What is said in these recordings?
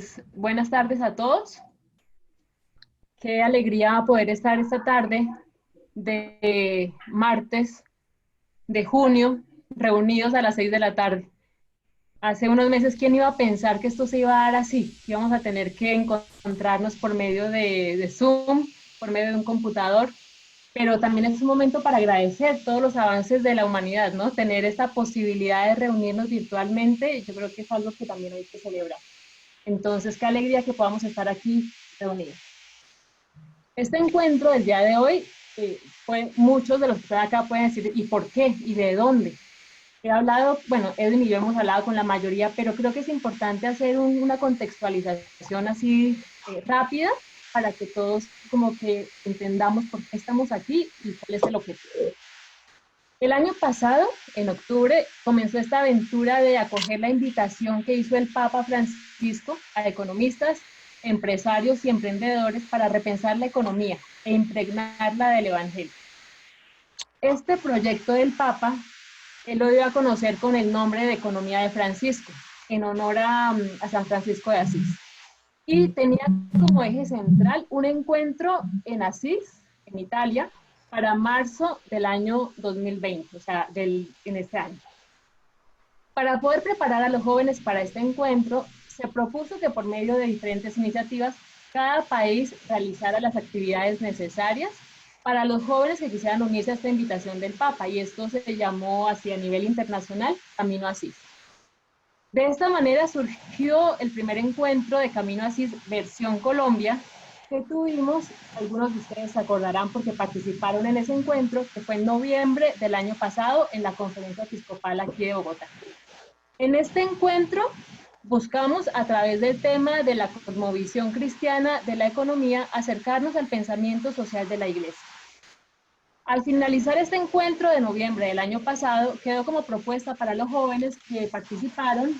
Pues buenas tardes a todos. Qué alegría poder estar esta tarde de martes de junio reunidos a las 6 de la tarde. Hace unos meses, ¿quién iba a pensar que esto se iba a dar así? Que íbamos a tener que encontrarnos por medio de Zoom, por medio de un computador, pero también es un momento para agradecer todos los avances de la humanidad, ¿no? Tener esta posibilidad de reunirnos virtualmente, yo creo que es algo que también hay que celebrar. Entonces, qué alegría que podamos estar aquí reunidos. Este encuentro del día de hoy, muchos de los que están acá pueden decir, ¿y por qué? ¿Y de dónde? He hablado, bueno, Edwin y yo hemos hablado con la mayoría, pero creo que es importante hacer una contextualización así rápida para que todos como que entendamos por qué estamos aquí y cuál es el objetivo. El año pasado, en octubre, comenzó esta aventura de acoger la invitación que hizo el Papa Francisco a economistas, empresarios y emprendedores para repensar la economía e impregnarla del Evangelio. Este proyecto del Papa, él lo dio a conocer con el nombre de Economía de Francisco, en honor a San Francisco de Asís. Y tenía como eje central un encuentro en Asís, en Italia, para marzo del año 2020, o sea, en este año. Para poder preparar a los jóvenes para este encuentro, se propuso que por medio de diferentes iniciativas, cada país realizara las actividades necesarias para los jóvenes que quisieran unirse a esta invitación del Papa, y esto se llamó así a nivel internacional, Camino Asís. De esta manera surgió el primer encuentro de Camino Asís versión Colombia, que tuvimos, algunos de ustedes se acordarán porque participaron en ese encuentro, que fue en noviembre del año pasado en la Conferencia Episcopal aquí de Bogotá. En este encuentro buscamos, a través del tema de la cosmovisión cristiana de la economía, acercarnos al pensamiento social de la Iglesia. Al finalizar este encuentro de noviembre del año pasado, quedó como propuesta para los jóvenes que participaron,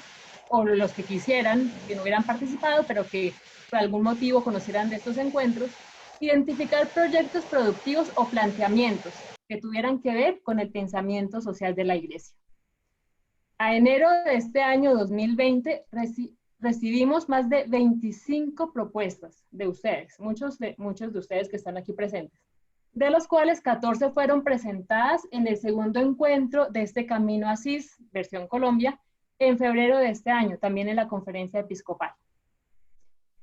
o los que quisieran, que no hubieran participado, pero que por algún motivo conocieran de estos encuentros, identificar proyectos productivos o planteamientos que tuvieran que ver con el pensamiento social de la Iglesia. A enero de este año 2020 recibimos más de 25 propuestas de ustedes, muchos de ustedes que están aquí presentes, de los cuales 14 fueron presentadas en el segundo encuentro de este Camino Asís, versión Colombia, en febrero de este año, también en la Conferencia Episcopal.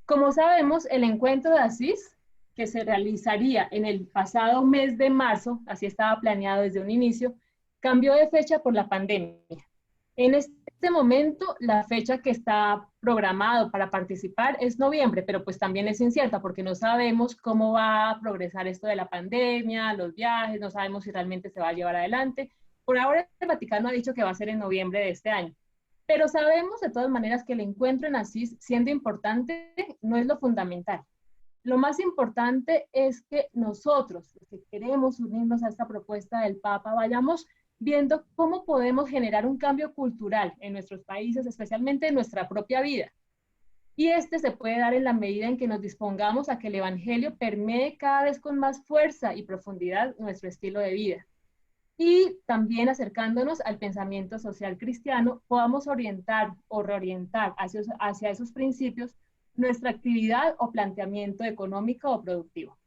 Como sabemos, el encuentro de Asís, que se realizaría en el pasado mes de marzo, así estaba planeado desde un inicio, cambió de fecha por la pandemia. En este momento, la fecha que está programado para participar es noviembre, pero pues también es incierta porque no sabemos cómo va a progresar esto de la pandemia, los viajes, no sabemos si realmente se va a llevar adelante. Por ahora, el Vaticano ha dicho que va a ser en noviembre de este año. Pero sabemos de todas maneras que el encuentro en Asís, siendo importante, no es lo fundamental. Lo más importante es que nosotros, los que queremos unirnos a esta propuesta del Papa, vayamos viendo cómo podemos generar un cambio cultural en nuestros países, especialmente en nuestra propia vida. Y este se puede dar en la medida en que nos dispongamos a que el Evangelio permee cada vez con más fuerza y profundidad nuestro estilo de vida. Y también acercándonos al pensamiento social cristiano, podamos orientar o reorientar hacia esos principios nuestra actividad o planteamiento económico o productivo.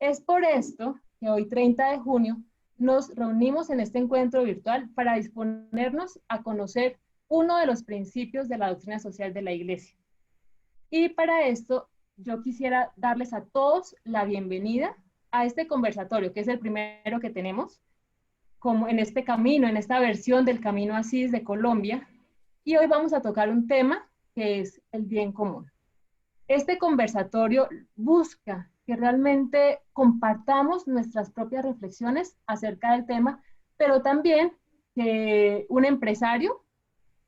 Es por esto que hoy, 30 de junio, nos reunimos en este encuentro virtual para disponernos a conocer uno de los principios de la doctrina social de la Iglesia. Y para esto, yo quisiera darles a todos la bienvenida a este conversatorio, que es el primero que tenemos, como en este camino, en esta versión del Camino Asís de Colombia, y hoy vamos a tocar un tema que es el bien común. Este conversatorio busca que realmente compartamos nuestras propias reflexiones acerca del tema, pero también que un empresario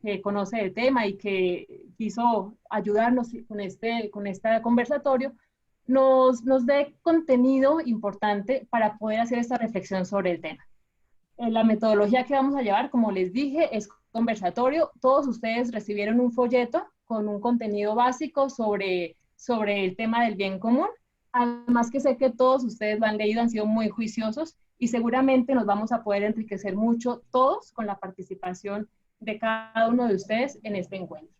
que conoce el tema y que quiso ayudarnos con este conversatorio, nos dé contenido importante para poder hacer esta reflexión sobre el tema. La metodología que vamos a llevar, como les dije, es conversatorio. Todos ustedes recibieron un folleto con un contenido básico sobre el tema del bien común. Además que sé que todos ustedes lo han leído, han sido muy juiciosos y seguramente nos vamos a poder enriquecer mucho todos con la participación de cada uno de ustedes en este encuentro.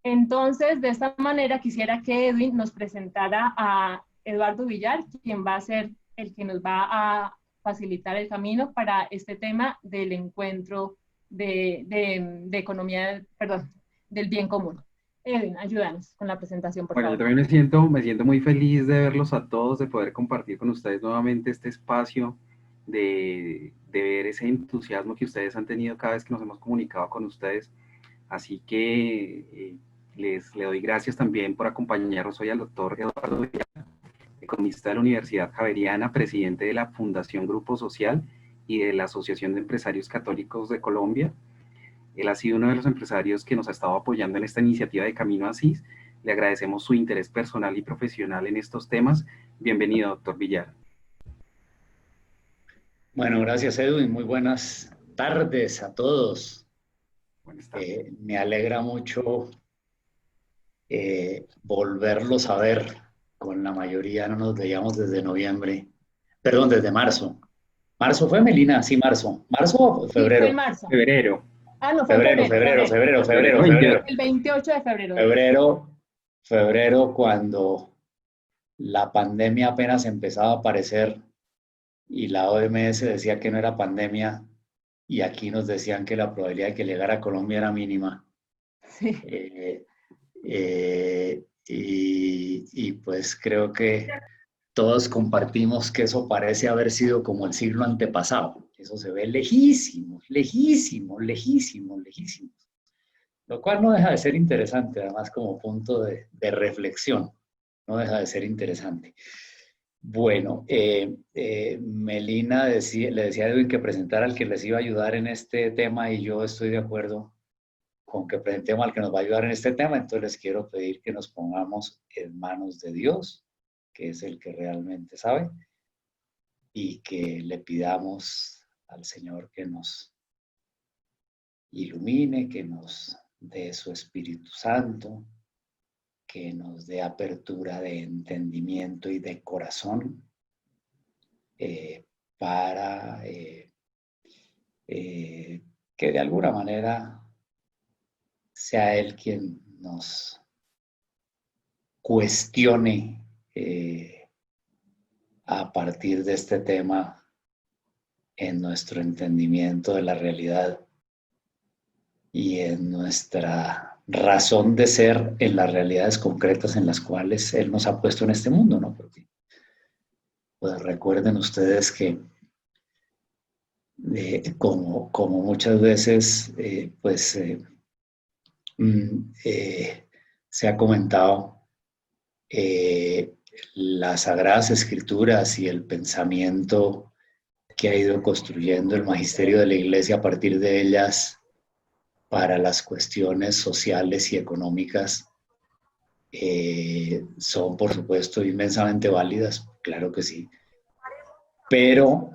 Entonces, de esta manera quisiera que Edwin nos presentara a Eduardo Villar, quien va a ser el que nos va a facilitar el camino para este tema del encuentro de economía, perdón, del bien común. Edwin, ayúdanos con la presentación, por Bueno, yo favor. también me siento muy feliz de verlos a todos, de poder compartir con ustedes nuevamente este espacio, de ver ese entusiasmo que ustedes han tenido cada vez que nos hemos comunicado con ustedes. Así que le doy gracias también por acompañarnos hoy al doctor Eduardo Villar, economista de la Universidad Javeriana, presidente de la Fundación Grupo Social y de la Asociación de Empresarios Católicos de Colombia. Él ha sido uno de los empresarios que nos ha estado apoyando en esta iniciativa de Camino Asís. Le agradecemos su interés personal y profesional en estos temas. Bienvenido, doctor Villar. Bueno, gracias Edwin. Muy buenas tardes a todos. Buenas tardes. Me alegra mucho volverlos a ver. Con la mayoría no nos veíamos desde noviembre, perdón, desde marzo. ¿Marzo fue, Melina? Sí, marzo. ¿Marzo o Sí, fue en febrero? marzo. Febrero. Ah, no, fue en febrero. Febrero. El 28 de febrero. Febrero, cuando la pandemia apenas empezaba a aparecer y la OMS decía que no era pandemia y aquí nos decían que la probabilidad de que llegara a Colombia era mínima. Sí. Y pues creo que todos compartimos que eso parece haber sido como el siglo antepasado. Eso se ve lejísimo, lejísimo, lejísimo, lejísimo. Lo cual no deja de ser interesante, además como punto de reflexión. No deja de ser interesante. Bueno, Melina le decía a Edwin que presentara al que les iba a ayudar en este tema y yo estoy de acuerdo con que presentemos al que nos va a ayudar en este tema. Entonces les quiero pedir que nos pongamos en manos de Dios, que es el que realmente sabe, y que le pidamos al Señor que nos ilumine, que nos dé su Espíritu Santo, que nos dé apertura de entendimiento y de corazón para que de alguna manera sea Él quien nos cuestione a partir de este tema en nuestro entendimiento de la realidad y en nuestra razón de ser en las realidades concretas en las cuales Él nos ha puesto en este mundo, ¿no? Porque pues recuerden ustedes que como muchas veces se ha comentado, las Sagradas Escrituras y el pensamiento que ha ido construyendo el magisterio de la Iglesia a partir de ellas para las cuestiones sociales y económicas son, por supuesto, inmensamente válidas, claro que sí, pero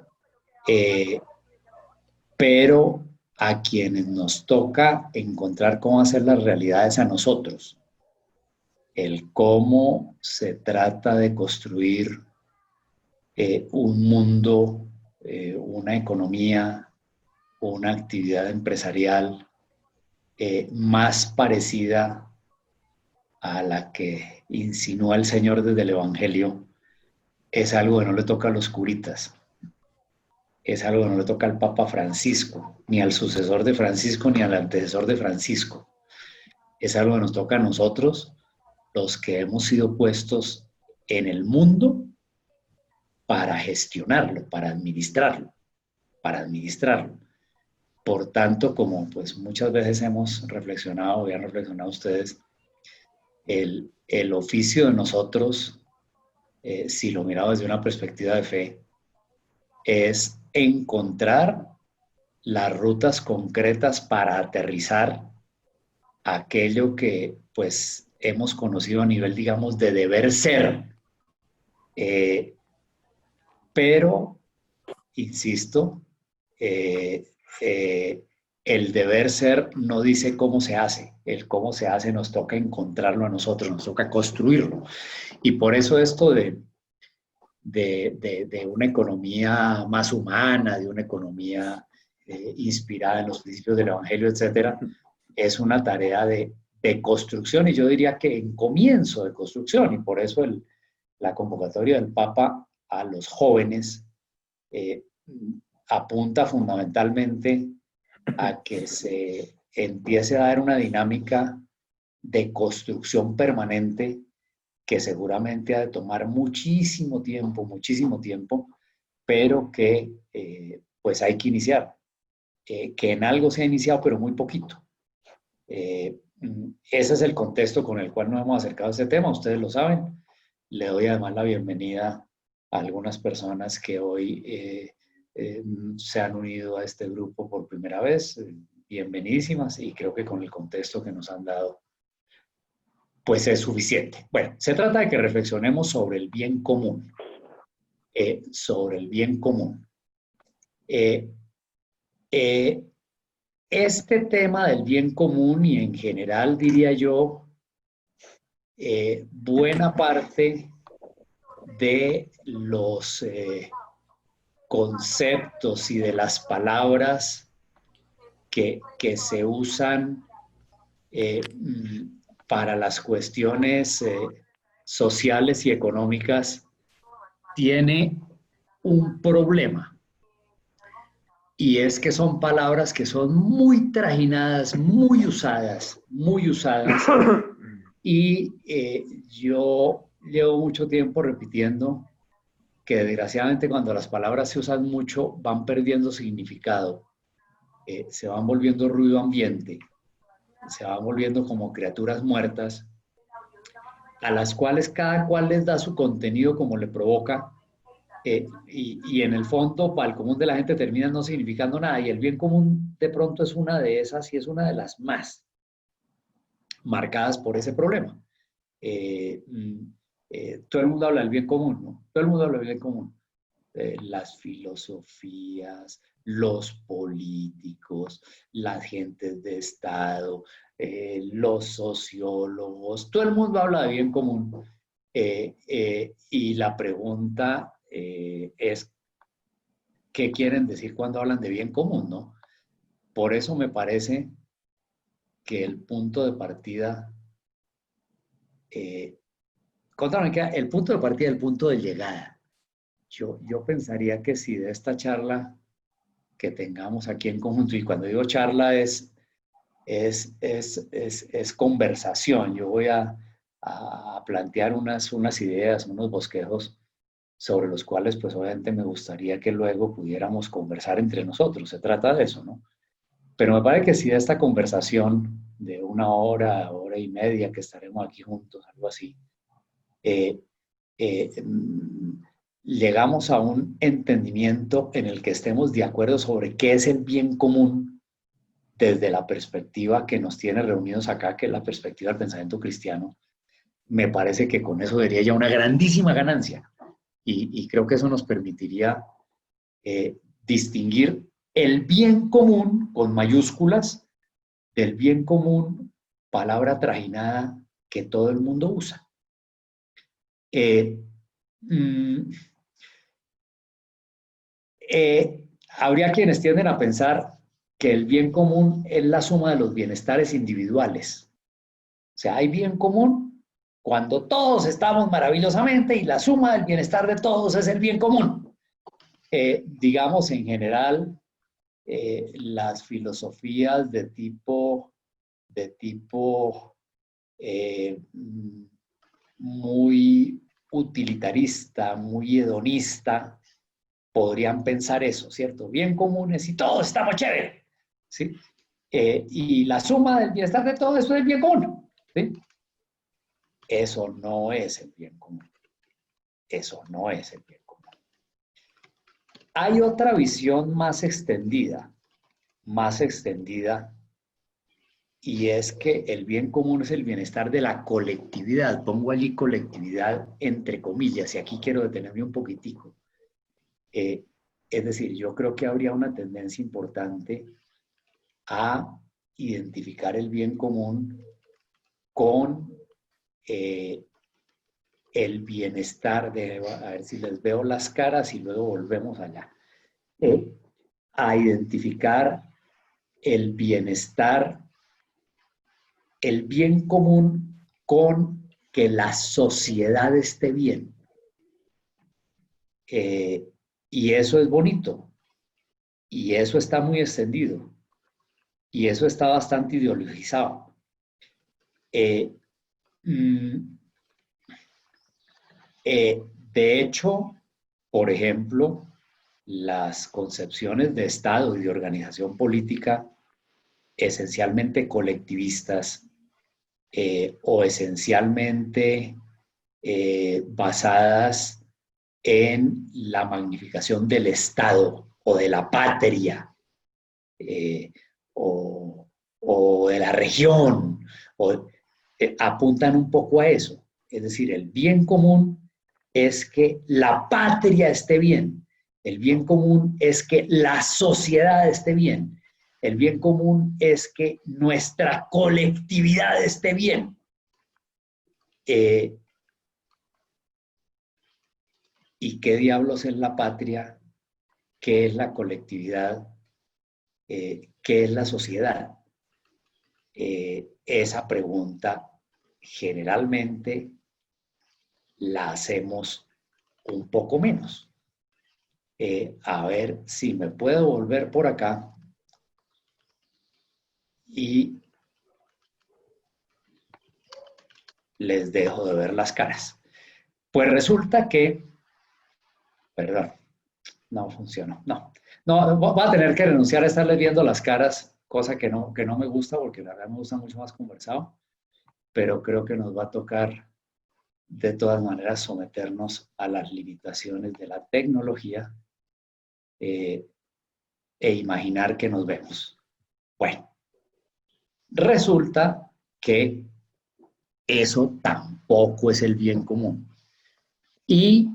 a quienes nos toca encontrar cómo hacer las realidades a nosotros, el cómo se trata de construir un mundo, una economía, una actividad empresarial más parecida a la que insinúa el Señor desde el Evangelio, es algo que no le toca a los curitas, es algo que no le toca al Papa Francisco, ni al sucesor de Francisco, ni al antecesor de Francisco. Es algo que nos toca a nosotros, los que hemos sido puestos en el mundo para gestionarlo, para administrarlo. Por tanto, como pues muchas veces hemos reflexionado, y han reflexionado ustedes, el oficio de nosotros, si lo miramos desde una perspectiva de fe, es encontrar las rutas concretas para aterrizar aquello que pues hemos conocido a nivel, digamos, de deber ser. Pero, insisto, el deber ser no dice cómo se hace. El cómo se hace nos toca encontrarlo a nosotros, nos toca construirlo. Y por eso esto de una economía más humana, de una economía inspirada en los principios del Evangelio, etcétera, es una tarea de de construcción, y yo diría que en comienzo de construcción, y por eso la convocatoria del Papa a los jóvenes apunta fundamentalmente a que se empiece a dar una dinámica de construcción permanente que seguramente ha de tomar muchísimo tiempo, pero que pues hay que iniciar, que en algo se ha iniciado, pero muy poquito. Ese es el contexto con el cual nos hemos acercado a este tema, ustedes lo saben. Le doy además la bienvenida a algunas personas que hoy se han unido a este grupo por primera vez, bienvenidísimas, y creo que con el contexto que nos han dado, pues es suficiente. Bueno, se trata de que reflexionemos sobre el bien común, sobre el bien común. Este tema del bien común y en general, diría yo, buena parte de los conceptos y de las palabras que se usan para las cuestiones sociales y económicas tiene un problema. Y es que son palabras que son muy trajinadas, muy usadas, y yo llevo mucho tiempo repitiendo que desgraciadamente cuando las palabras se usan mucho van perdiendo significado, se van volviendo ruido ambiente, se van volviendo como criaturas muertas, a las cuales cada cual les da su contenido como le provoca, y en el fondo para el común de la gente termina no significando nada, y el bien común de pronto es una de esas y es una de las más marcadas por ese problema. Todo el mundo habla del bien común, ¿no? Todo el mundo habla del bien común. Las filosofías, los políticos, las gentes de Estado, los sociólogos, todo el mundo habla de bien común. Y la pregunta es, ¿qué quieren decir cuando hablan de bien común, no? Por eso me parece que el punto de partida, el punto de partida es el punto de llegada. Yo pensaría que si de esta charla que tengamos aquí en conjunto, y cuando digo charla es conversación, yo voy a plantear unas ideas, unos bosquejos sobre los cuales pues obviamente me gustaría que luego pudiéramos conversar entre nosotros, se trata de eso, ¿no? Pero me parece que si de esta conversación de una hora, hora y media que estaremos aquí juntos, algo así, llegamos a un entendimiento en el que estemos de acuerdo sobre qué es el bien común desde la perspectiva que nos tiene reunidos acá, que es la perspectiva del pensamiento cristiano, me parece que con eso sería ya una grandísima ganancia. Y creo que eso nos permitiría distinguir el bien común con mayúsculas del bien común, palabra trajinada que todo el mundo usa. Habría quienes tienden a pensar que el bien común es la suma de los bienestares individuales. O sea, hay bien común cuando todos estamos maravillosamente y la suma del bienestar de todos es el bien común. Digamos, en general, las filosofías de tipo muy utilitarista, muy hedonista, podrían pensar eso, ¿cierto? Bien comunes y todos estamos chévere, ¿sí? Y la suma del bienestar de todo eso es el bien común, ¿sí? Eso no es el bien común. Eso no es el bien común. Hay otra visión más extendida, y es que el bien común es el bienestar de la colectividad. Pongo allí colectividad entre comillas, y aquí quiero detenerme un poquitico. Es decir, yo creo que habría una tendencia importante a identificar el bien común con el bienestar de, a ver si les veo las caras y luego volvemos allá, a identificar el bienestar el bien común con que la sociedad esté bien. Y eso es bonito, y eso está muy extendido, y eso está bastante ideologizado. Mm, de hecho, por ejemplo, las concepciones de Estado y de organización política esencialmente colectivistas o esencialmente basadas en la magnificación del Estado o de la patria eh, o, o, de la región, o, apuntan un poco a eso. Es decir, el bien común es que la patria esté bien, el bien común es que la sociedad esté bien, el bien común es que nuestra colectividad esté bien. ¿Y qué diablos es la patria? ¿Qué es la colectividad? ¿Qué es la sociedad? Esa pregunta generalmente la hacemos un poco menos. A ver si me puedo volver por acá y les dejo de ver las caras. Pues resulta que, perdón, no funcionó, no, voy a tener que renunciar a estarles viendo las caras, cosa que no me gusta porque la verdad me gusta mucho más conversado, pero creo que nos va a tocar de todas maneras someternos a las limitaciones de la tecnología e imaginar que nos vemos. Bueno, resulta que eso tampoco es el bien común. Y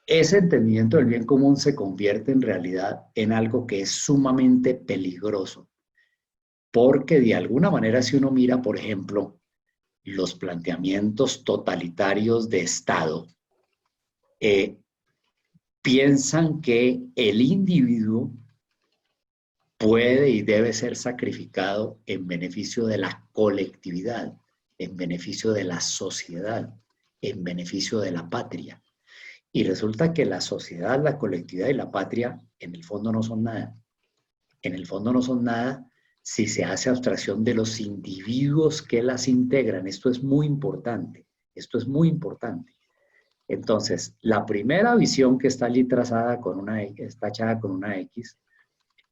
ese entendimiento del bien común se convierte en realidad en algo que es sumamente peligroso. Porque de alguna manera si uno mira, por ejemplo, los planteamientos totalitarios de Estado, piensan que el individuo puede y debe ser sacrificado en beneficio de la colectividad, en beneficio de la sociedad, en beneficio de la patria. Y resulta que la sociedad, la colectividad y la patria en el fondo no son nada. En el fondo no son nada si se hace abstracción de los individuos que las integran. Esto es muy importante. Esto es muy importante. Entonces, la primera visión que está allí trazada con una X, está tachada con una X,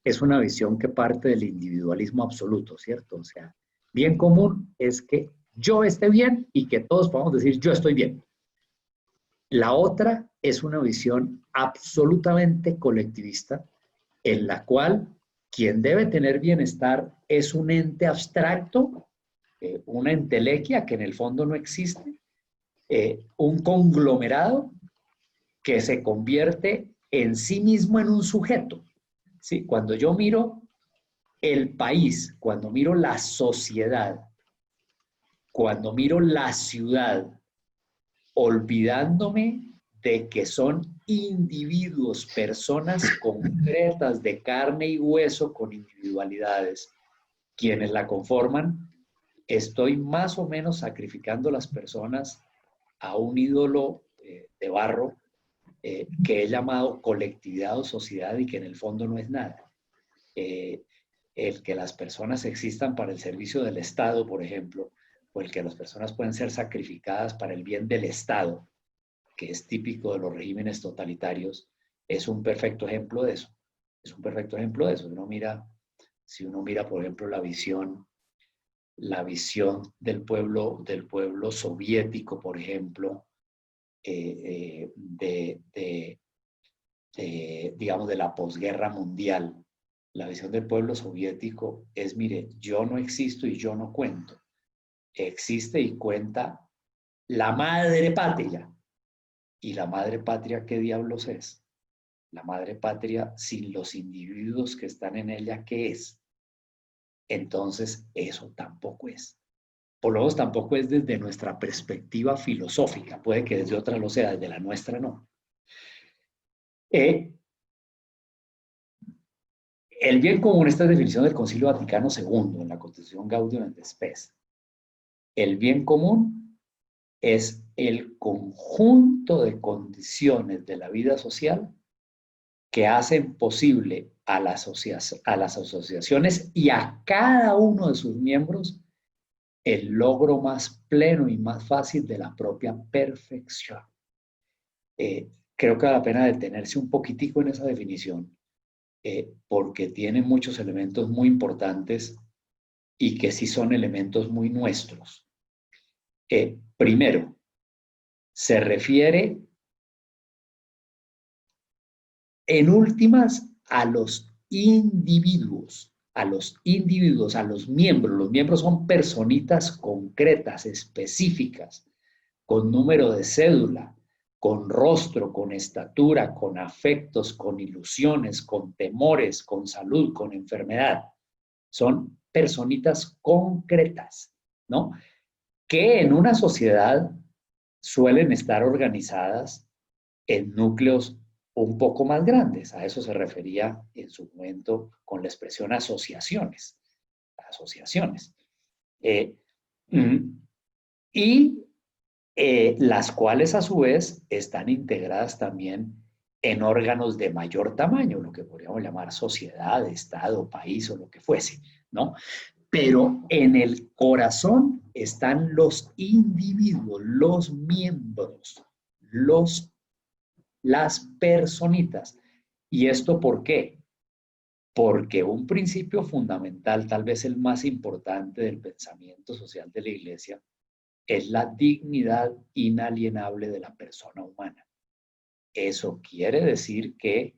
es una visión que parte del individualismo absoluto, ¿cierto? O sea, bien común es que yo esté bien y que todos podamos decir yo estoy bien. La otra es una visión absolutamente colectivista en la cual quien debe tener bienestar es un ente abstracto, una entelequia que en el fondo no existe, un conglomerado que se convierte en sí mismo en un sujeto. ¿Sí? Cuando yo miro el país, cuando miro la sociedad, cuando miro la ciudad, olvidándome de que son individuos, personas concretas de carne y hueso con individualidades, quienes la conforman, estoy más o menos sacrificando las personas a un ídolo de barro que he llamado colectividad o sociedad y que en el fondo no es nada. El que las personas existan para el servicio del Estado, por ejemplo, o el que las personas pueden ser sacrificadas para el bien del Estado, que es típico de los regímenes totalitarios, es un perfecto ejemplo de eso. Es un perfecto ejemplo de eso. Si uno mira, por ejemplo, la visión del pueblo soviético, por ejemplo, digamos, de la posguerra mundial. La visión del pueblo soviético es, mire, yo no existo y yo no cuento. Existe y cuenta la madre patria. ¿Y la madre patria qué diablos es? La madre patria sin los individuos que están en ella, ¿qué es? Entonces, eso tampoco es. Por lo menos tampoco es desde nuestra perspectiva filosófica. Puede que desde otra lo sea, desde la nuestra no. El bien común, esta es definición del Concilio Vaticano II en la Constitución Gaudium et Spes. El bien común es el conjunto de condiciones de la vida social que hacen posible a las asociaciones y a cada uno de sus miembros el logro más pleno y más fácil de la propia perfección. Creo que vale la pena detenerse un poquitico en esa definición, porque tiene muchos elementos muy importantes y que sí son elementos muy nuestros. Primero, se refiere en últimas a los individuos, a los miembros. Los miembros son personitas concretas, específicas, con número de cédula, con rostro, con estatura, con afectos, con ilusiones, con temores, con salud, con enfermedad. Son personitas concretas, ¿no? Que en una sociedad suelen estar organizadas en núcleos un poco más grandes. A eso se refería en su momento con la expresión asociaciones. Asociaciones. Y las cuales a su vez están integradas también en órganos de mayor tamaño, lo que podríamos llamar sociedad, estado, país o lo que fuese, ¿no? Pero en el corazón están los individuos, los miembros, las personitas. ¿Y esto por qué? Porque un principio fundamental, tal vez el más importante del pensamiento social de la Iglesia, es la dignidad inalienable de la persona humana. Eso quiere decir que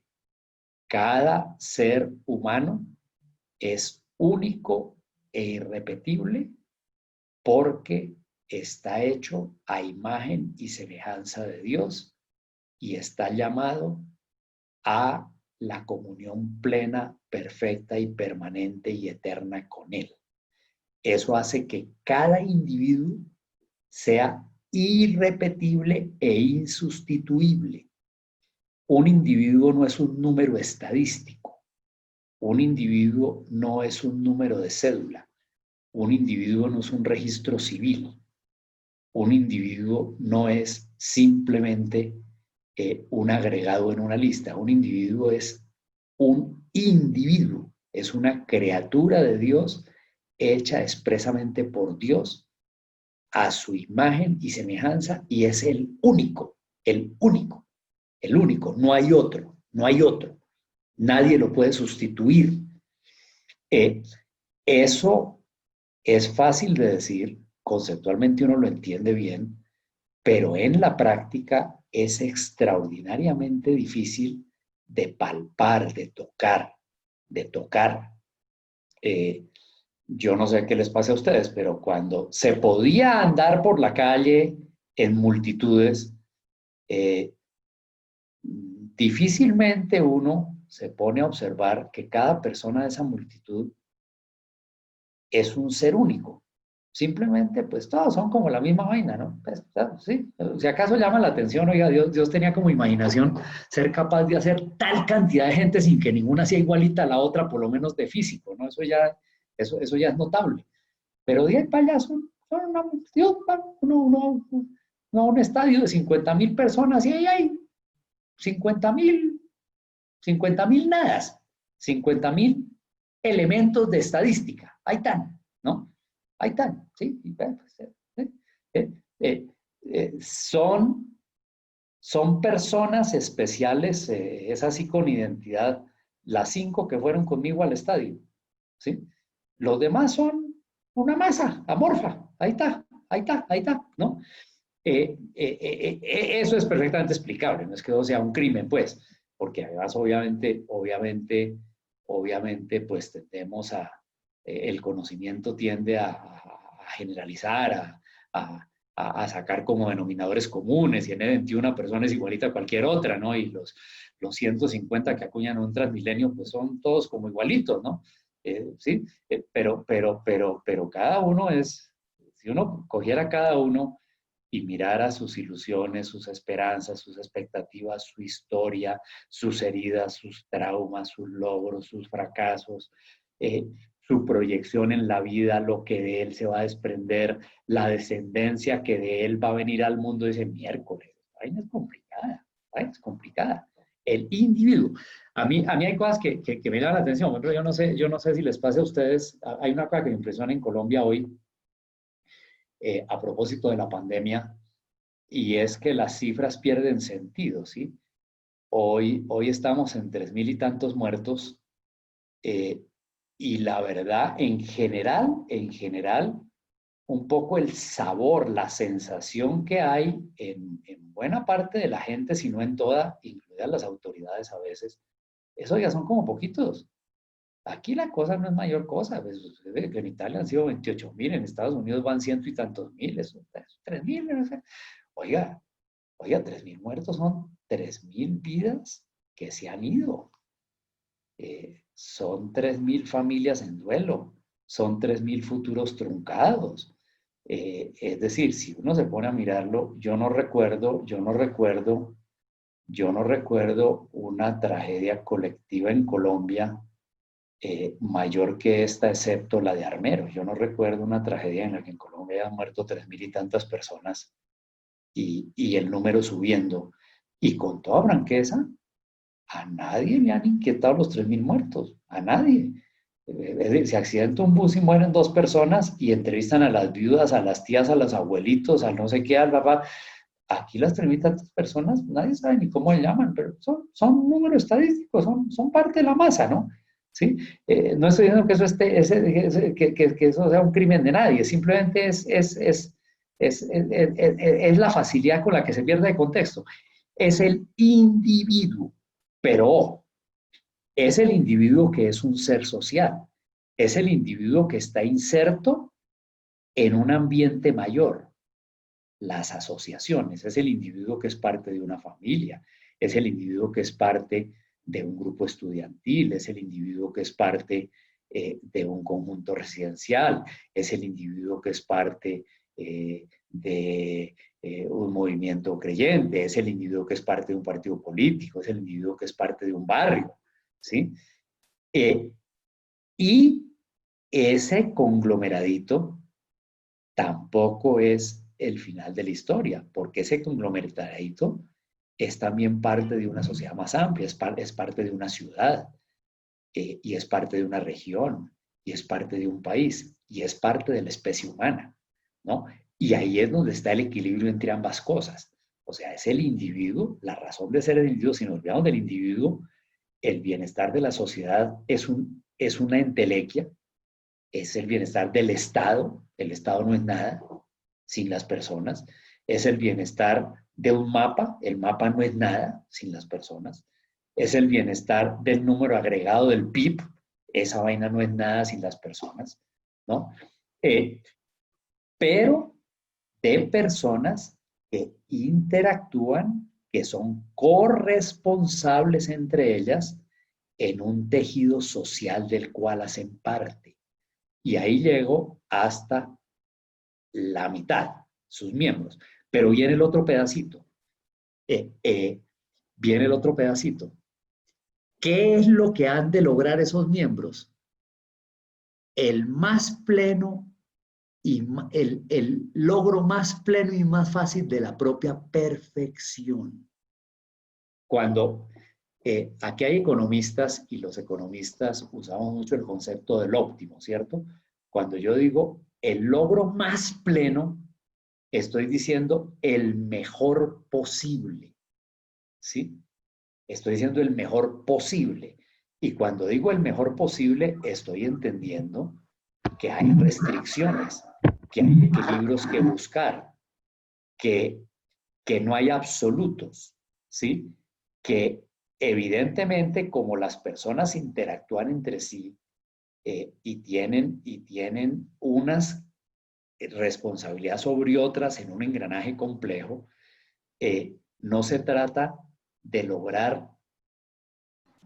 cada ser humano es único e irrepetible porque está hecho a imagen y semejanza de Dios y está llamado a la comunión plena, perfecta y permanente y eterna con Él. Eso hace que cada individuo sea irrepetible e insustituible. Un individuo no es un número estadístico. Un individuo no es un número de cédula. Un individuo no es un registro civil. Un individuo no es simplemente un agregado en una lista. Un individuo es un individuo, es una criatura de Dios hecha expresamente por Dios a su imagen y semejanza y es el único, el único, el único. No hay otro, no hay otro. Nadie lo puede sustituir. Eso es fácil de decir, conceptualmente uno lo entiende bien, pero en la práctica es extraordinariamente difícil de palpar, de tocar, de tocar. Yo no sé qué les pasa a ustedes, pero cuando se podía andar por la calle en multitudes, difícilmente uno se pone a observar que cada persona de esa multitud es un ser único. Simplemente, pues todos son como la misma vaina, ¿no? Pues, sí, si acaso llama la atención, oiga, Dios tenía como imaginación ser capaz de hacer tal cantidad de gente sin que ninguna sea igualita a la otra, por lo menos de físico, ¿no? Eso ya es notable. Pero de ahí para allá son una multitud, un estadio de 50,000 personas y ahí hay 50,000 nadas, 50,000 elementos de estadística. Ahí están, ¿no? Ahí están, ¿sí? Son personas especiales, es así con identidad, las 5 que fueron conmigo al estadio, ¿sí? Los demás son una masa amorfa, ahí está, ahí está, ahí está, ¿no? Eso es perfectamente explicable, no es que eso sea un crimen, pues, porque además obviamente, pues tendemos el conocimiento tiende a generalizar, a sacar como denominadores comunes, y N21 persona es igualita a cualquier otra, ¿no? Y los 150 que acuñan un Transmilenio, pues son todos como igualitos, ¿no? Sí, pero cada uno si uno cogiera cada uno y mirara sus ilusiones, sus esperanzas, sus expectativas, su historia, sus heridas, sus traumas, sus logros, sus fracasos, su proyección en la vida, lo que de él se va a desprender, la descendencia que de él va a venir al mundo ese miércoles. La vaina es complicada, la vaina es complicada. El individuo. A mí hay cosas que me llaman la atención. Por ejemplo, yo no sé si les pasa a ustedes, hay una cosa que me impresiona en Colombia hoy, a propósito de la pandemia, y es que las cifras pierden sentido, ¿sí? Hoy estamos en 3.000 y tantos muertos, y la verdad, en general, un poco el sabor, la sensación que hay en buena parte de la gente, si no en toda, incluidas las autoridades a veces, eso ya son como poquitos. Aquí la cosa no es mayor cosa. Pues, que en Italia han sido 28.000, en Estados Unidos van ciento y tantos mil, eso, 3.000, no sé. Oiga, 3.000 muertos son 3.000 vidas que se han ido. Son 3.000 familias en duelo, son 3.000 futuros truncados. Es decir, si uno se pone a mirarlo, yo no recuerdo una tragedia colectiva en Colombia mayor que esta, excepto la de Armero. Yo no recuerdo una tragedia en la que en Colombia hayan muerto 3.000 y tantas personas y el número subiendo. Y con toda franqueza, a nadie le han inquietado los 3.000 muertos, a nadie. Es decir, se accidenta un bus y mueren 2 personas y entrevistan a las viudas, a las tías, a los abuelitos, a no sé qué, al papá. Aquí las 3.000 tantas personas, nadie sabe ni cómo le llaman, pero son números estadísticos, son parte de la masa, ¿no? ¿Sí? No estoy diciendo que que eso sea un crimen de nadie, simplemente es la facilidad con la que se pierde el contexto. Es el individuo, pero es el individuo que es un ser social, es el individuo que está inserto en un ambiente mayor, las asociaciones, es el individuo que es parte de una familia, es el individuo que es parte de un grupo estudiantil, es el individuo que es parte de un conjunto residencial, es el individuo que es parte de un movimiento creyente, es el individuo que es parte de un partido político, es el individuo que es parte de un barrio, ¿sí? Y ese conglomeradito tampoco es el final de la historia, porque ese conglomeradito es también parte de una sociedad más amplia, es parte de una ciudad, y es parte de una región, y es parte de un país, y es parte de la especie humana, ¿no? Y ahí es donde está el equilibrio entre ambas cosas. O sea, es el individuo, la razón de ser el individuo. Si nos olvidamos del individuo, el bienestar de la sociedad es una entelequia, es el bienestar del Estado. El Estado no es nada sin las personas. Es el bienestar de un mapa. El mapa no es nada sin las personas. Es el bienestar del número agregado del PIB. Esa vaina no es nada sin las personas, ¿no? Pero de personas que interactúan, que son corresponsables entre ellas en un tejido social del cual hacen parte. Y ahí llego hasta la mitad, sus miembros. Pero viene el otro pedacito. Viene el otro pedacito. ¿Qué es lo que han de lograr esos miembros? El más pleno y el logro más pleno y más fácil de la propia perfección. Cuando aquí hay economistas y los economistas usamos mucho el concepto del óptimo, ¿cierto? Cuando yo digo el logro más pleno, estoy diciendo el mejor posible, ¿sí? Estoy diciendo el mejor posible. Y cuando digo el mejor posible, estoy entendiendo que hay restricciones, que hay equilibrios que buscar, que no hay absolutos, ¿sí? Que evidentemente como las personas interactúan entre sí y tienen unas responsabilidades sobre otras en un engranaje complejo, no se trata de lograr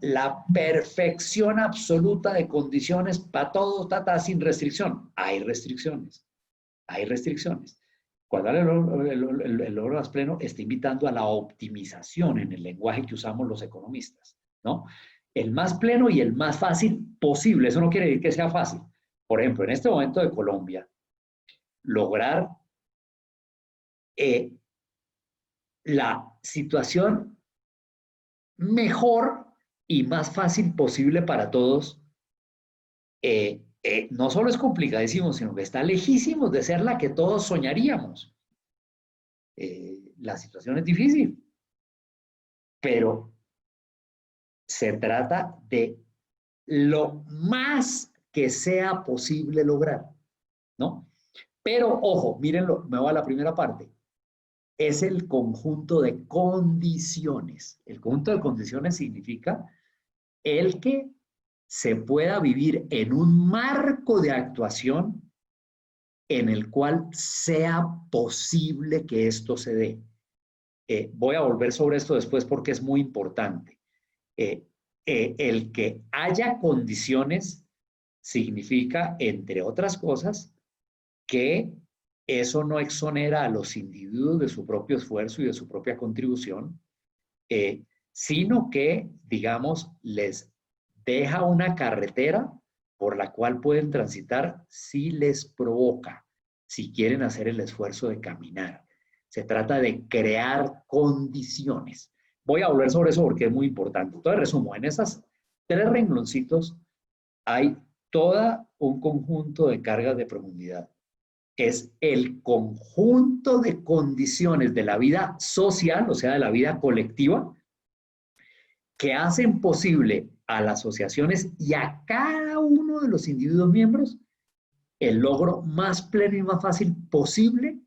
la perfección absoluta de condiciones para todos, sin restricción. Hay restricciones. Cuando el logro más pleno está invitando a la optimización en el lenguaje que usamos los economistas, ¿no? El más pleno y el más fácil posible. Eso no quiere decir que sea fácil. Por ejemplo, en este momento de Colombia, lograr la situación mejor y más fácil posible para todos, no solo es complicadísimo, sino que está lejísimos de ser la que todos soñaríamos. La situación es difícil, pero se trata de lo más que sea posible lograr, ¿no? Pero, ojo, mírenlo, me voy a la primera parte. Es el conjunto de condiciones. El conjunto de condiciones significa el que se pueda vivir en un marco de actuación en el cual sea posible que esto se dé. Voy a volver sobre esto después porque es muy importante. El que haya condiciones significa, entre otras cosas, que eso no exonera a los individuos de su propio esfuerzo y de su propia contribución, sino que, digamos, les deja una carretera por la cual pueden transitar si les provoca, si quieren hacer el esfuerzo de caminar. Se trata de crear condiciones. Voy a volver sobre eso porque es muy importante. Entonces, resumo, en esas 3 rengloncitos hay todo un conjunto de cargas de profundidad. Es el conjunto de condiciones de la vida social, o sea, de la vida colectiva, que hacen posible a las asociaciones y a cada uno de los individuos miembros el logro más pleno y más fácil posible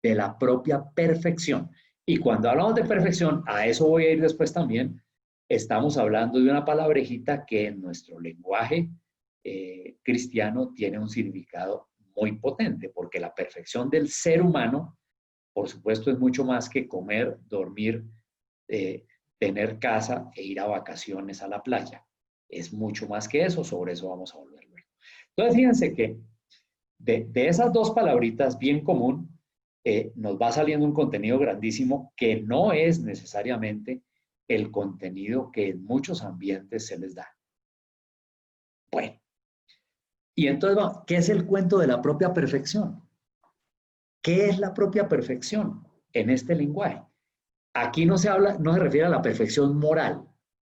de la propia perfección. Y cuando hablamos de perfección, a eso voy a ir después también, estamos hablando de una palabrejita que en nuestro lenguaje cristiano tiene un significado muy potente, porque la perfección del ser humano, por supuesto, es mucho más que comer, dormir, tener casa e ir a vacaciones a la playa. Es mucho más que eso, sobre eso vamos a volver luego. Entonces, fíjense que de esas 2 palabritas bien común, nos va saliendo un contenido grandísimo que no es necesariamente el contenido que en muchos ambientes se les da. Bueno, y entonces, ¿qué es el cuento de la propia perfección? ¿Qué es la propia perfección en este lenguaje? Aquí no se refiere a la perfección moral. O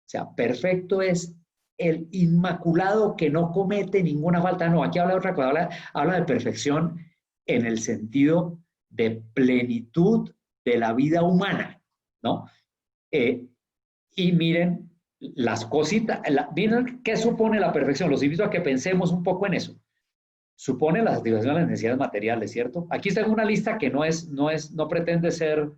sea, perfecto es el inmaculado que no comete ninguna falta. No, aquí habla de otra cosa, habla de perfección en el sentido de plenitud de la vida humana, ¿no? Y miren las cositas, miren qué supone la perfección. Los invito a que pensemos un poco en eso. Supone la satisfacción de las necesidades materiales, ¿cierto? Aquí tengo una lista que no pretende ser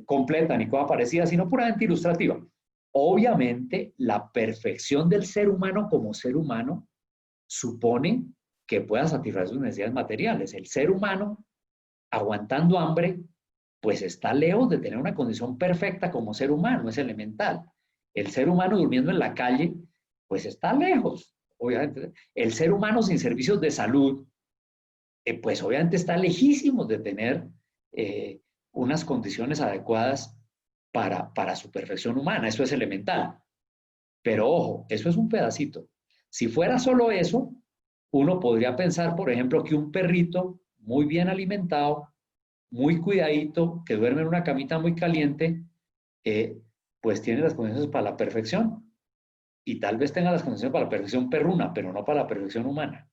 completa ni cosa parecida, sino puramente ilustrativa. Obviamente, la perfección del ser humano como ser humano supone que pueda satisfacer sus necesidades materiales. El ser humano, aguantando hambre, pues está lejos de tener una condición perfecta como ser humano, es elemental. El ser humano durmiendo en la calle, pues está lejos, obviamente. El ser humano sin servicios de salud, pues obviamente está lejísimo de tener unas condiciones adecuadas para su perfección humana, eso es elemental. Pero ojo, eso es un pedacito. Si fuera solo eso, uno podría pensar, por ejemplo, que un perrito muy bien alimentado, muy cuidadito, que duerme en una camita muy caliente, pues tiene las condiciones para la perfección. Y tal vez tenga las condiciones para la perfección perruna, pero no para la perfección humana.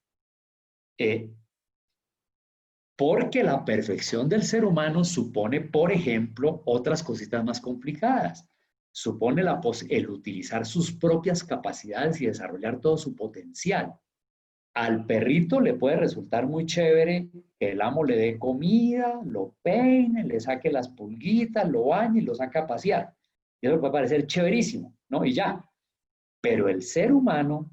Porque la perfección del ser humano supone, por ejemplo, otras cositas más complicadas. Supone el utilizar sus propias capacidades y desarrollar todo su potencial. Al perrito le puede resultar muy chévere que el amo le dé comida, lo peine, le saque las pulguitas, lo bañe y lo saque a pasear. Y eso puede parecer chéverísimo, ¿no? Y ya. Pero el ser humano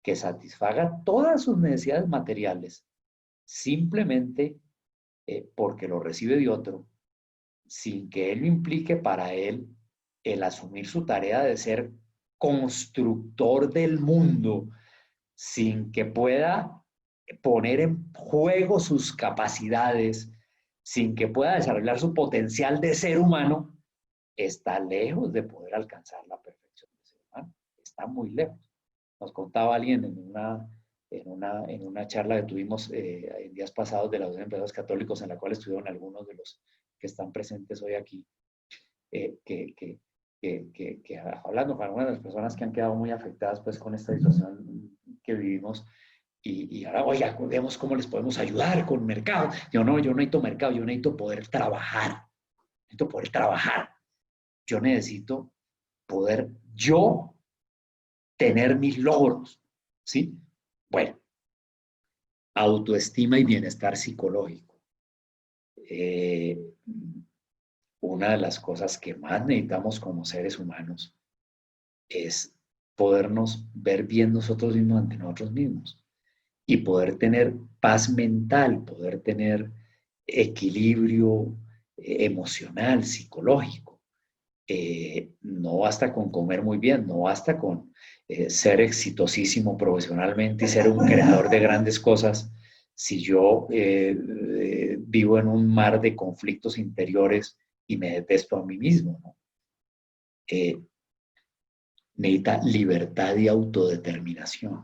que satisfaga todas sus necesidades materiales simplemente porque lo recibe de otro, sin que él lo implique para él el asumir su tarea de ser constructor del mundo, sin que pueda poner en juego sus capacidades, sin que pueda desarrollar su potencial de ser humano, está lejos de poder alcanzar la perfección del ser humano. está muy lejos. Nos contaba alguien en una charla que tuvimos en días pasados de la Asociación de Empresarios Católicos, en la cual estuvieron algunos de los que están presentes hoy aquí, que hablando con algunas de las personas que han quedado muy afectadas pues, con esta situación que vivimos, y ahora, oiga, vemos cómo les podemos ayudar con mercado. Yo no necesito mercado, yo necesito poder trabajar. Necesito poder trabajar. Yo necesito poder yo tener mis logros, ¿sí? Bueno, autoestima y bienestar psicológico. Una de las cosas que más necesitamos como seres humanos es podernos ver bien nosotros mismos ante nosotros mismos y poder tener paz mental, poder tener equilibrio emocional, psicológico. No basta con comer muy bien, no basta con ser exitosísimo profesionalmente y ser un creador de grandes cosas si yo vivo en un mar de conflictos interiores y me detesto a mí mismo, ¿no? Necesita libertad y autodeterminación.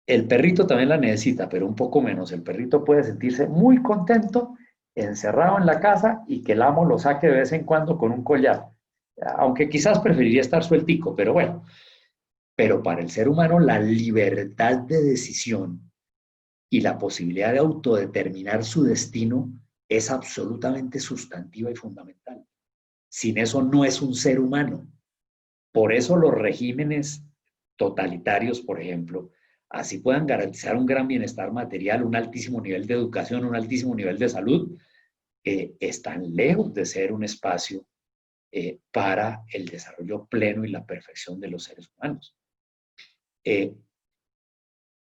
El perrito también la necesita, pero un poco menos. El perrito puede sentirse muy contento encerrado en la casa y que el amo lo saque de vez en cuando con un collar. Aunque quizás preferiría estar sueltico, pero bueno. Pero para el ser humano la libertad de decisión y la posibilidad de autodeterminar su destino es absolutamente sustantiva y fundamental. Sin eso no es un ser humano. Por eso los regímenes totalitarios, por ejemplo, así puedan garantizar un gran bienestar material, un altísimo nivel de educación, un altísimo nivel de salud, están lejos de ser un espacio para el desarrollo pleno y la perfección de los seres humanos.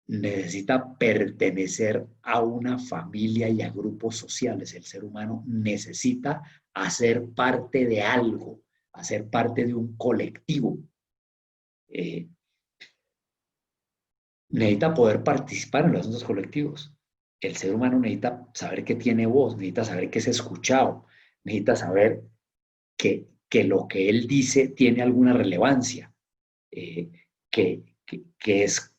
Necesita pertenecer a una familia y a grupos sociales. El ser humano necesita hacer parte de algo, hacer parte de un colectivo. Necesita poder participar en los asuntos colectivos. El ser humano necesita saber que tiene voz, necesita saber que es escuchado, necesita saber que lo que él dice tiene alguna relevancia, que es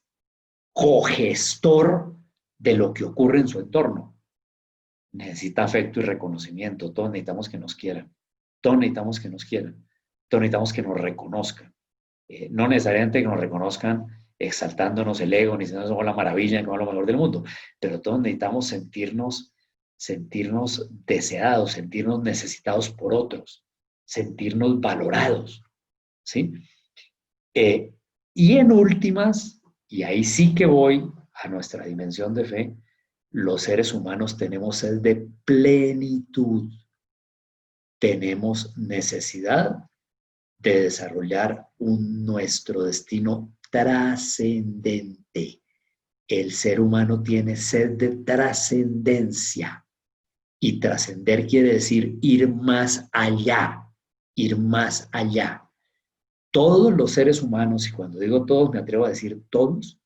cogestor de lo que ocurre en su entorno. Necesita afecto y reconocimiento. Todos necesitamos que nos quieran. Todos necesitamos que nos quieran. Todos necesitamos que nos reconozcan. No necesariamente que nos reconozcan exaltándonos el ego, ni diciendo somos la maravilla, que somos lo mejor del mundo, pero todos necesitamos sentirnos deseados, sentirnos necesitados por otros, sentirnos valorados, ¿sí? Y en últimas, y ahí sí que voy a nuestra dimensión de fe, los seres humanos tenemos sed de plenitud, tenemos necesidad de desarrollar nuestro destino trascendente. El ser humano tiene sed de trascendencia y trascender quiere decir ir más allá, ir más allá. Todos los seres humanos, y cuando digo todos me atrevo a decir todos,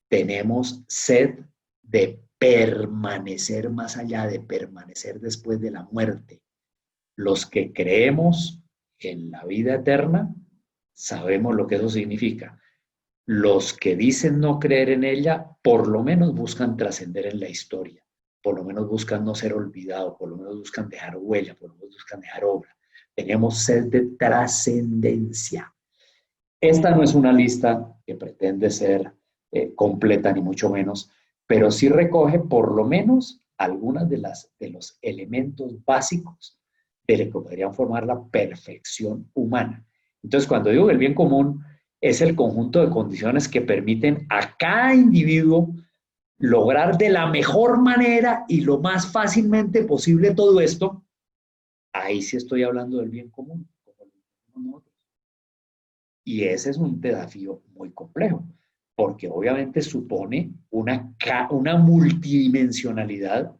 tenemos sed de permanecer más allá, de permanecer después de la muerte. Los que creemos en la vida eterna, sabemos lo que eso significa. Los que dicen no creer en ella, por lo menos buscan trascender en la historia, por lo menos buscan no ser olvidados, por lo menos buscan dejar huella, por lo menos buscan dejar obra. Tenemos sed de trascendencia. Esta no es una lista que pretende ser completa, ni mucho menos, pero sí recoge por lo menos algunas de los elementos básicos de lo que podrían formar la perfección humana. Entonces, cuando digo el bien común, es el conjunto de condiciones que permiten a cada individuo lograr de la mejor manera y lo más fácilmente posible todo esto. Ahí sí estoy hablando del bien común, como nosotros. Y ese es un desafío muy complejo, porque obviamente supone una multidimensionalidad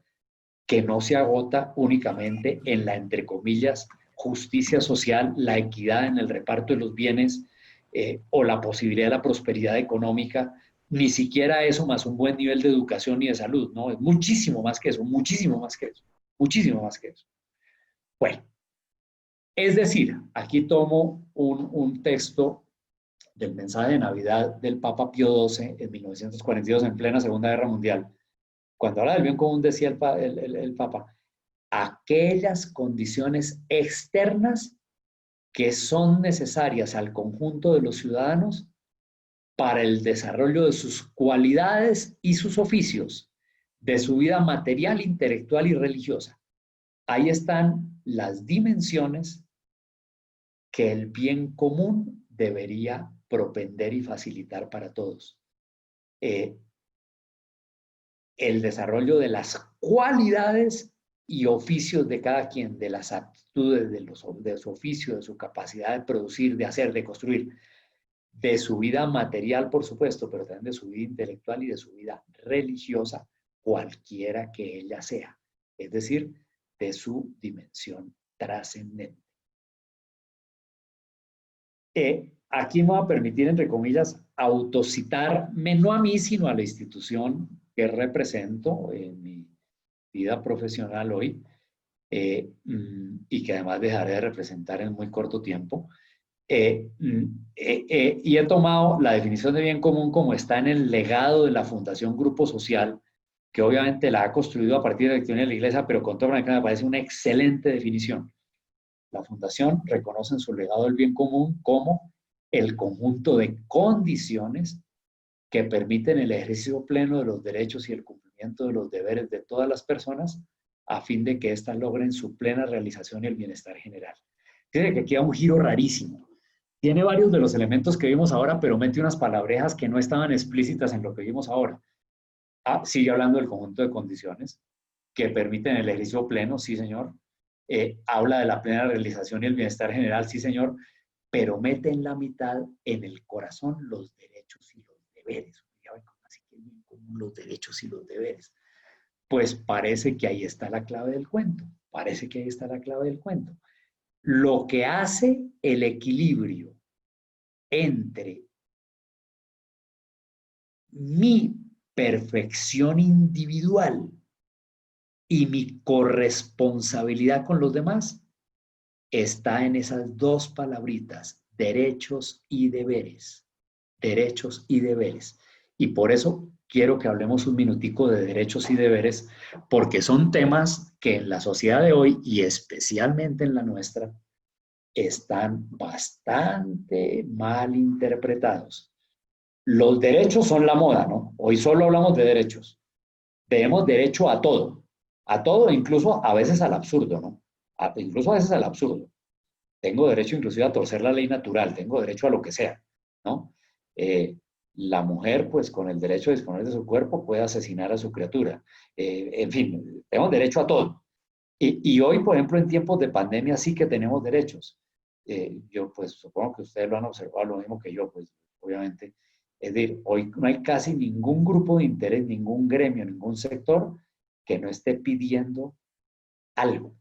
que no se agota únicamente en la, entre comillas, justicia social, la equidad en el reparto de los bienes o la posibilidad de la prosperidad económica, ni siquiera eso más un buen nivel de educación y de salud, ¿no? Es muchísimo más que eso, muchísimo más que eso, muchísimo más que eso. Bueno, Es decir, aquí tomo un texto del mensaje de Navidad del Papa Pío XII en 1942, en plena Segunda Guerra Mundial. Cuando habla del bien común, decía el Papa, aquellas condiciones externas que son necesarias al conjunto de los ciudadanos para el desarrollo de sus cualidades y sus oficios, de su vida material, intelectual y religiosa. Ahí están las dimensiones que el bien común debería propender y facilitar para todos. El desarrollo de las cualidades y oficios de cada quien, de las aptitudes, de su oficio, de su capacidad de producir, de hacer, de construir, de su vida material, por supuesto, pero también de su vida intelectual y de su vida religiosa, cualquiera que ella sea, es decir, de su dimensión trascendente. Aquí me voy a permitir, entre comillas, autocitarme, no a mí, sino a la institución que represento en mi vida profesional hoy, y que además dejaré de representar en muy corto tiempo. Y he tomado la definición de bien común como está en el legado de la Fundación Grupo Social, que obviamente la ha construido a partir de la doctrina de la Iglesia, pero con todo me parece una excelente definición. La Fundación reconoce en su legado del bien común como el conjunto de condiciones que permiten el ejercicio pleno de los derechos y el cumplimiento de los deberes de todas las personas a fin de que éstas logren su plena realización y el bienestar general. Tiene que aquí hay un giro rarísimo. Tiene varios de los elementos que vimos ahora, pero mete unas palabrejas que no estaban explícitas en lo que vimos ahora. Sigue hablando del conjunto de condiciones que permiten el ejercicio pleno, sí señor. Habla de la plena realización y el bienestar general, sí señor, pero mete en la mitad, en el corazón, los derechos y los deberes. Así que los derechos y los deberes. Pues parece que ahí está la clave del cuento. Parece que ahí está la clave del cuento. Lo que hace el equilibrio entre mi perfección individual y mi corresponsabilidad con los demás está en esas dos palabritas, derechos y deberes. Derechos y deberes. Y por eso quiero que hablemos un minutico de derechos y deberes, porque son temas que en la sociedad de hoy, y especialmente en la nuestra, están bastante mal interpretados. Los derechos son la moda, ¿no? Hoy solo hablamos de derechos. Tenemos derecho a todo, incluso a veces al absurdo, ¿no? Incluso a veces al absurdo. Tengo derecho inclusive a torcer la ley natural, tengo derecho a lo que sea, ¿no? La mujer, pues con el derecho de disponer de su cuerpo, puede asesinar a su criatura. En fin, tenemos derecho a todo. Y hoy, por ejemplo, en tiempos de pandemia sí que tenemos derechos. Yo, pues, supongo que ustedes lo han observado lo mismo que yo, pues, obviamente. Es decir, hoy no hay casi ningún grupo de interés, ningún gremio, ningún sector que no esté pidiendo algo.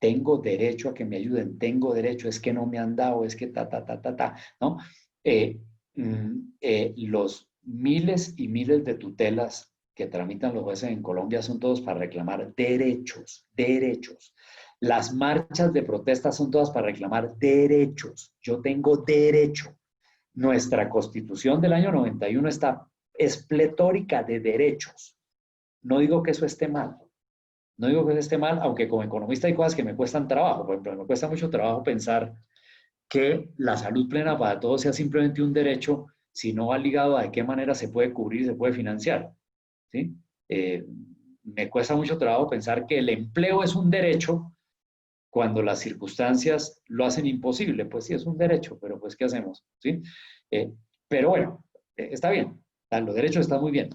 Tengo derecho a que me ayuden, tengo derecho, es que no me han dado, es que ¿no? Los miles y miles de tutelas que tramitan los jueces en Colombia son todos para reclamar derechos, derechos. Las marchas de protesta son todas para reclamar derechos. Yo tengo derecho. Nuestra Constitución del año 91 es pletórica de derechos. No digo que eso esté mal. No digo que eso esté mal, aunque como economista hay cosas que me cuestan trabajo. Por ejemplo, me cuesta mucho trabajo pensar que la salud plena para todos sea simplemente un derecho si no va ligado a de qué manera se puede cubrir y se puede financiar. ¿Sí? Me cuesta mucho trabajo pensar que el empleo es un derecho cuando las circunstancias lo hacen imposible. Pues sí, es un derecho, pero pues ¿qué hacemos? ¿Sí? Pero bueno, está bien. Los derechos están muy bien.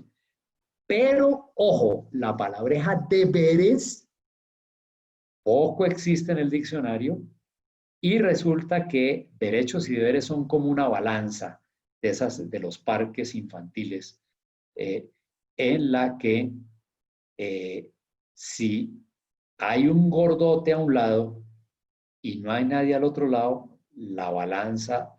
Pero, ojo, la palabreja deberes poco existe en el diccionario y resulta que derechos y deberes son como una balanza de los parques infantiles, en la que si hay un gordote a un lado y no hay nadie al otro lado, la balanza,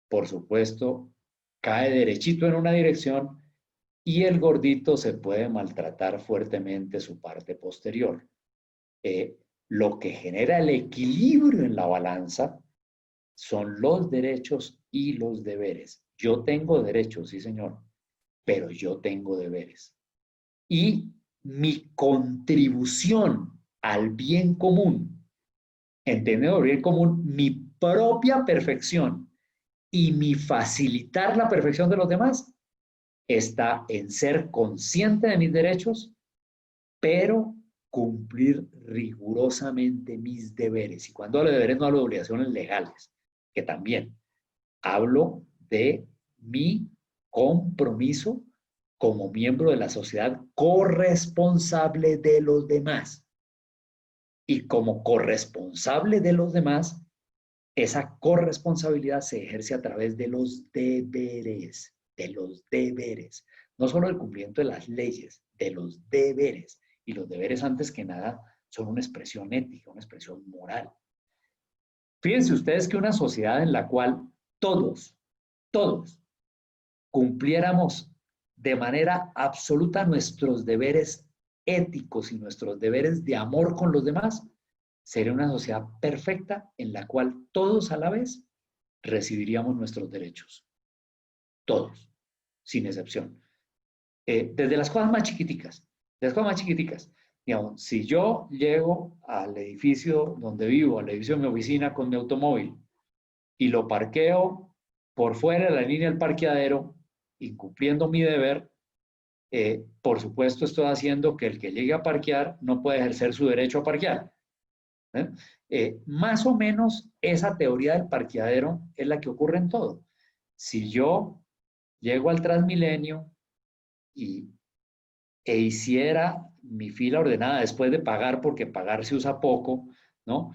por supuesto, cae derechito en una dirección y el gordito se puede maltratar fuertemente su parte posterior. Lo que genera el equilibrio en la balanza son los derechos y los deberes. Yo tengo derechos, sí señor, pero yo tengo deberes. Y mi contribución al bien común, entendiendo el bien común, mi propia perfección y mi facilitar la perfección de los demás, está en ser consciente de mis derechos, pero cumplir rigurosamente mis deberes. Y cuando hablo de deberes no hablo de obligaciones legales, que también hablo de mi compromiso como miembro de la sociedad corresponsable de los demás. Y como corresponsable de los demás, esa corresponsabilidad se ejerce a través de los deberes, no solo del cumplimiento de las leyes, de los deberes. Y los deberes, antes que nada, son una expresión ética, una expresión moral. Fíjense ustedes que una sociedad en la cual todos cumpliéramos de manera absoluta nuestros deberes éticos y nuestros deberes de amor con los demás, sería una sociedad perfecta en la cual todos a la vez recibiríamos nuestros derechos. Todos, sin excepción. Desde las cosas más chiquiticas, digamos, si yo llego al edificio donde vivo, al edificio de mi oficina con mi automóvil y lo parqueo por fuera de la línea del parqueadero, incumpliendo mi deber, por supuesto estoy haciendo que el que llegue a parquear no pueda ejercer su derecho a parquear. Más o menos esa teoría del parqueadero es la que ocurre en todo. Si yo llego al Transmilenio e hiciera mi fila ordenada después de pagar, porque pagar se usa poco, ¿no?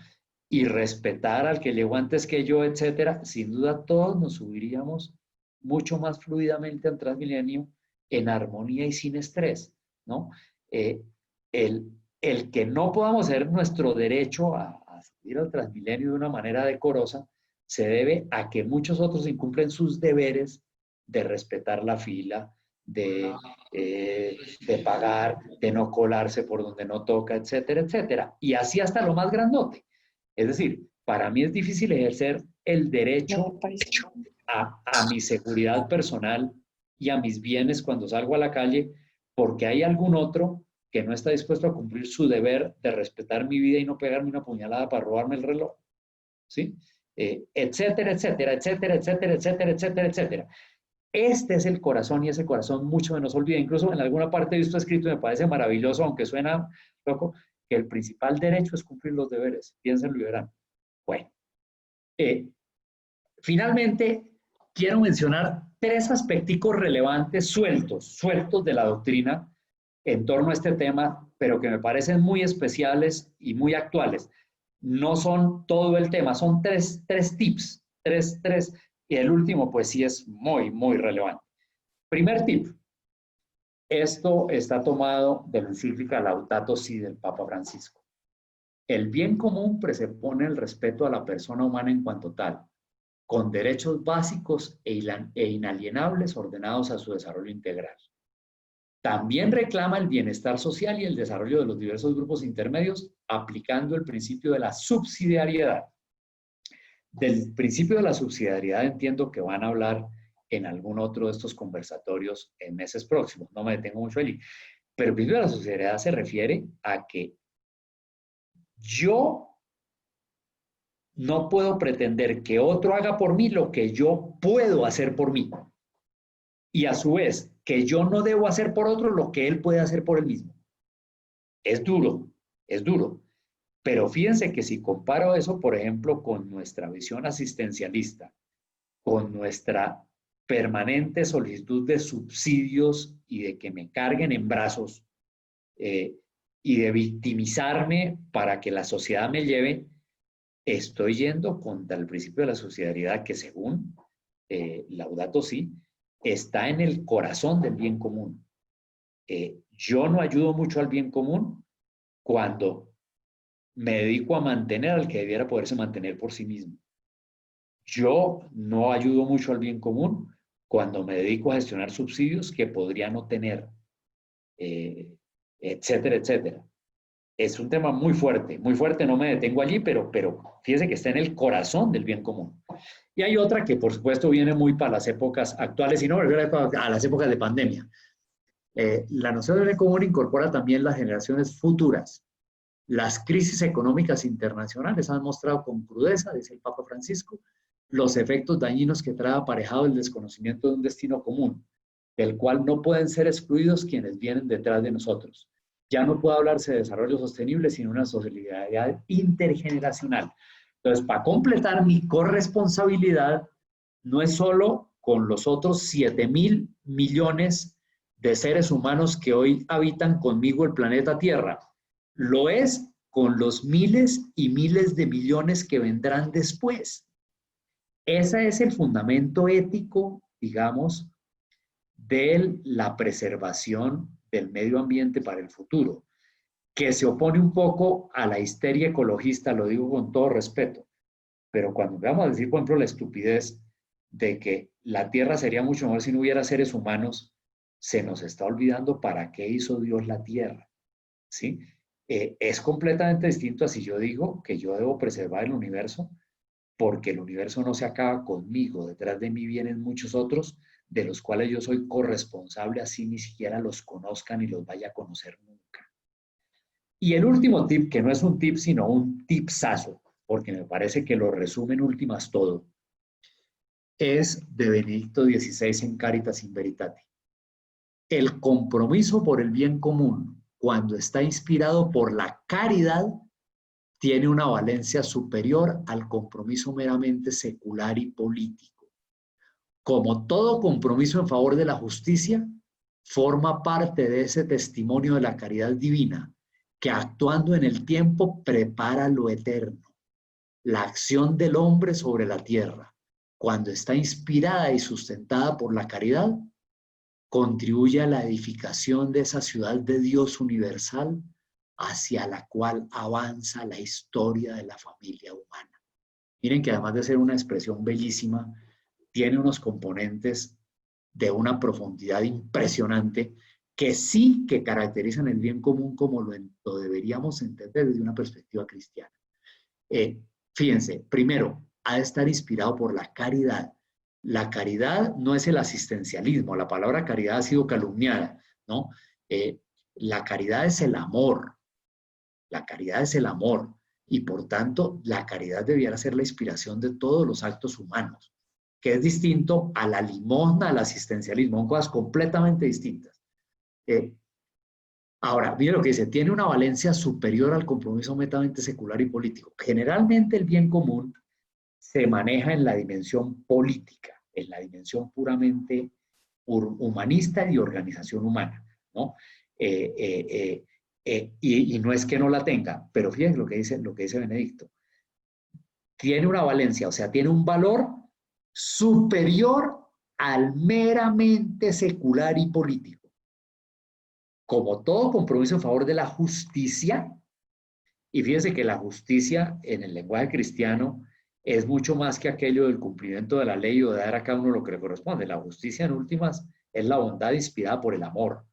Y respetar al que llegó antes que yo, etcétera, sin duda todos nos subiríamos mucho más fluidamente al Transmilenio en armonía y sin estrés, ¿no? El que no podamos hacer nuestro derecho a subir al Transmilenio de una manera decorosa se debe a que muchos otros incumplen sus deberes de respetar la fila, de pagar, de no colarse por donde no toca, etcétera, etcétera. Y así hasta lo más grandote. Es decir, para mí es difícil ejercer el derecho a mi seguridad personal y a mis bienes cuando salgo a la calle porque hay algún otro que no está dispuesto a cumplir su deber de respetar mi vida y no pegarme una puñalada para robarme el reloj. ¿Sí? Etcétera, etcétera, etcétera, etcétera, etcétera, etcétera, etcétera. Este es el corazón y ese corazón mucho menos olvida. Incluso en alguna parte he visto escrito y me parece maravilloso, aunque suena loco, que el principal derecho es cumplir los deberes. Piénsenlo y verán. Bueno, finalmente quiero mencionar 3 aspectos relevantes sueltos de la doctrina en torno a este tema, pero que me parecen muy especiales y muy actuales. No son todo el tema, son 3 tips, 3, y el último pues sí es muy, muy relevante. Primer tip, esto está tomado de la encíclica Laudato Si del Papa Francisco. El bien común presupone el respeto a la persona humana en cuanto tal, con derechos básicos e inalienables ordenados a su desarrollo integral. También reclama el bienestar social y el desarrollo de los diversos grupos intermedios, aplicando el principio de la subsidiariedad. Del principio de la subsidiariedad entiendo que van a hablar en algún otro de estos conversatorios en meses próximos. No me detengo mucho allí. Pero el principio de la subsidiariedad se refiere a que yo no puedo pretender que otro haga por mí lo que yo puedo hacer por mí. Y a su vez, que yo no debo hacer por otro lo que él puede hacer por él mismo. Es duro, es duro. Pero fíjense que si comparo eso, por ejemplo, con nuestra visión asistencialista, con nuestra permanente solicitud de subsidios y de que me carguen en brazos y de victimizarme para que la sociedad me lleve, estoy yendo contra el principio de la subsidiariedad que según Laudato Si está en el corazón del bien común. Yo no ayudo mucho al bien común cuando me dedico a mantener al que debiera poderse mantener por sí mismo. Yo no ayudo mucho al bien común cuando me dedico a gestionar subsidios que podría no tener, etcétera, etcétera. es un tema muy fuerte, no me detengo allí, pero fíjese que está en el corazón del bien común. Y hay otra que por supuesto viene muy para las épocas actuales, y no a las épocas de pandemia. La noción del bien común incorpora también las generaciones futuras. Las crisis económicas internacionales han mostrado con crudeza, dice el Papa Francisco, los efectos dañinos que trae aparejado el desconocimiento de un destino común, del cual no pueden ser excluidos quienes vienen detrás de nosotros. Ya no puede hablarse de desarrollo sostenible sin una solidaridad intergeneracional. Entonces, para completar mi corresponsabilidad, no es solo con los otros 7.000 millones de seres humanos que hoy habitan conmigo el planeta Tierra, lo es con los miles y miles de millones que vendrán después. Ese es el fundamento ético, digamos, de la preservación del medio ambiente para el futuro, que se opone un poco a la histeria ecologista, lo digo con todo respeto, pero cuando vamos a decir, por ejemplo, la estupidez de que la Tierra sería mucho mejor si no hubiera seres humanos, se nos está olvidando para qué hizo Dios la Tierra, ¿sí? Es completamente distinto a si yo digo que yo debo preservar el universo, porque el universo no se acaba conmigo, detrás de mí vienen muchos otros, de los cuales yo soy corresponsable, así ni siquiera los conozcan y los vaya a conocer nunca. Y el último tip, que no es un tip, sino un tipsazo, porque me parece que lo resume en últimas todo, es de Benedicto XVI en Caritas in Veritate. El compromiso por el bien común, cuando está inspirado por la caridad, tiene una valencia superior al compromiso meramente secular y político. Como todo compromiso en favor de la justicia, forma parte de ese testimonio de la caridad divina, que actuando en el tiempo prepara lo eterno. La acción del hombre sobre la tierra, cuando está inspirada y sustentada por la caridad, contribuye a la edificación de esa ciudad de Dios universal hacia la cual avanza la historia de la familia humana. Miren que además de ser una expresión bellísima, tiene unos componentes de una profundidad impresionante que sí que caracterizan el bien común como lo deberíamos entender desde una perspectiva cristiana. Fíjense, primero, ha de estar inspirado por la caridad. La caridad no es el asistencialismo, la palabra caridad ha sido calumniada, ¿no? La caridad es el amor, la caridad es el amor, y por tanto la caridad debiera ser la inspiración de todos los actos humanos, que es distinto a la limosna, al asistencialismo, son cosas completamente distintas. Ahora, mire lo que dice, tiene una valencia superior al compromiso netamente secular y político. Generalmente el bien común se maneja en la dimensión política, en la dimensión puramente humanista y organización humana, ¿no? Y no es que no la tenga, pero fíjense lo que dice Benedicto. Tiene una valencia, o sea, tiene un valor superior al meramente secular y político. Como todo compromiso en favor de la justicia, y fíjense que la justicia en el lenguaje cristiano es mucho más que aquello del cumplimiento de la ley o de dar a cada uno lo que le corresponde. La justicia en últimas es la bondad inspirada por el amor.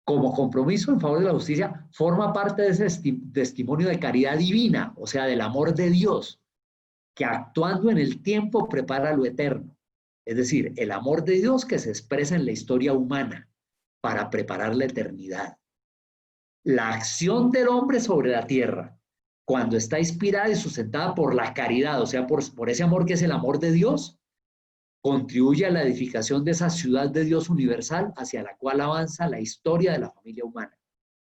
Como compromiso en favor de la justicia, forma parte de ese testimonio de caridad divina, o sea, del amor de Dios, que actuando en el tiempo prepara lo eterno. Es decir, el amor de Dios que se expresa en la historia humana para preparar la eternidad. La acción del hombre sobre la tierra, cuando está inspirada y sustentada por la caridad, o sea, por ese amor que es el amor de Dios, contribuye a la edificación de esa ciudad de Dios universal hacia la cual avanza la historia de la familia humana.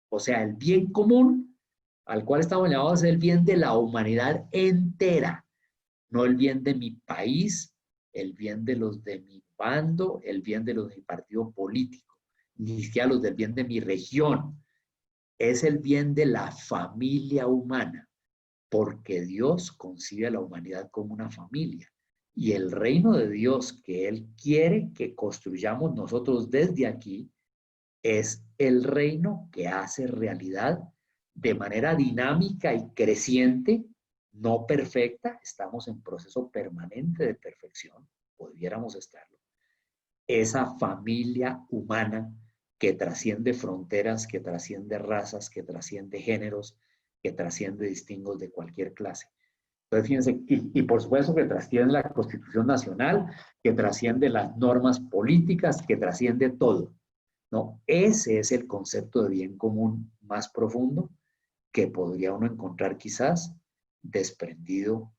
O sea, el bien común al cual estamos llamados es el bien de la humanidad entera, no el bien de mi país, el bien de los de mi bando, el bien de los de mi partido político, ni siquiera los del bien de mi región. Es el bien de la familia humana, porque Dios concibe a la humanidad como una familia. Y el reino de Dios que Él quiere que construyamos nosotros desde aquí es el reino que hace realidad de manera dinámica y creciente, no perfecta, estamos en proceso permanente de perfección, pudiéramos estarlo. Esa familia humana que trasciende fronteras, que trasciende razas, que trasciende géneros, que trasciende distingos de cualquier clase. Entonces, fíjense, y por supuesto que trasciende la Constitución Nacional, que trasciende las normas políticas, que trasciende todo, ¿no? Ese es el concepto de bien común más profundo que podría uno encontrar quizás desprendido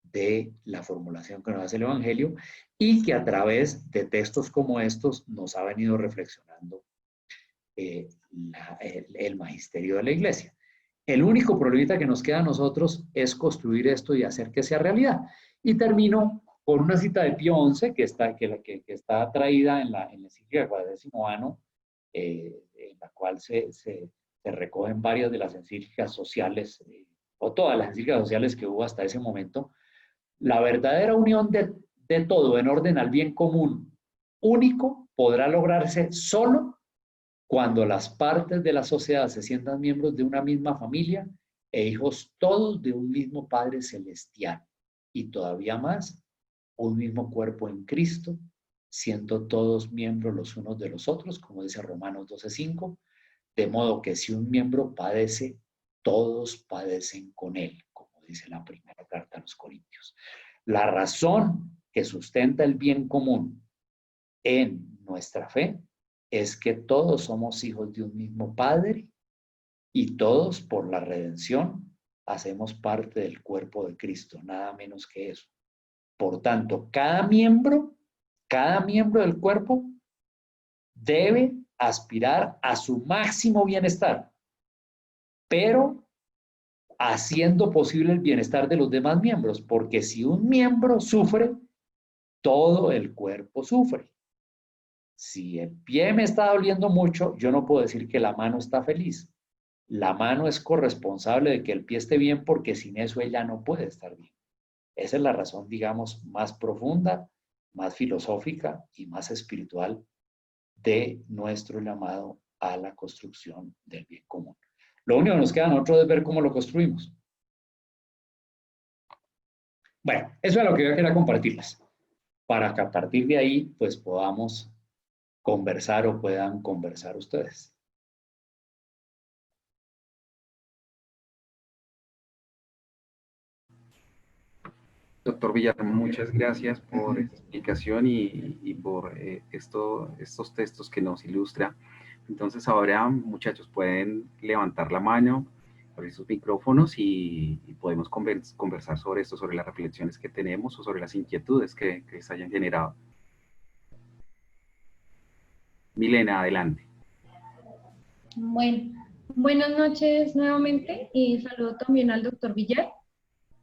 de la formulación que nos hace el Evangelio y que a través de textos como estos nos ha venido reflexionando el magisterio de la Iglesia. El único problemita que nos queda a nosotros es construir esto y hacer que sea realidad. Y termino con una cita de Pío XI que está traída en la encíclica Cuadragésimo Anno, en la cual se recogen varias de las encíclicas sociales, o todas las encíclicas sociales que hubo hasta ese momento. La verdadera unión de todo en orden al bien común único podrá lograrse solo cuando las partes de la sociedad se sientan miembros de una misma familia e hijos todos de un mismo Padre Celestial, y todavía más, un mismo cuerpo en Cristo, siendo todos miembros los unos de los otros, como dice Romanos 12:5, de modo que si un miembro padece, todos padecen con él, como dice la primera carta a los Corintios. La razón que sustenta el bien común en nuestra fe es que todos somos hijos de un mismo Padre y todos por la redención hacemos parte del cuerpo de Cristo, nada menos que eso. Por tanto, cada miembro del cuerpo debe aspirar a su máximo bienestar, pero haciendo posible el bienestar de los demás miembros, porque si un miembro sufre, todo el cuerpo sufre. Si el pie me está doliendo mucho, yo no puedo decir que la mano está feliz. La mano es corresponsable de que el pie esté bien porque sin eso ella no puede estar bien. Esa es la razón, digamos, más profunda, más filosófica y más espiritual de nuestro llamado a la construcción del bien común. Lo único que nos queda a nosotros es ver cómo lo construimos. Bueno, eso es lo que yo quería compartirles, para que a partir de ahí pues podamos conversar o puedan conversar ustedes. Doctor Villar, muchas gracias por esta explicación y por estos textos que nos ilustra. Entonces ahora, muchachos, pueden levantar la mano, abrir sus micrófonos y podemos conversar sobre esto, sobre las reflexiones que tenemos o sobre las inquietudes que les hayan generado. Milena, adelante. Bueno, buenas noches nuevamente y saludo también al doctor Villar.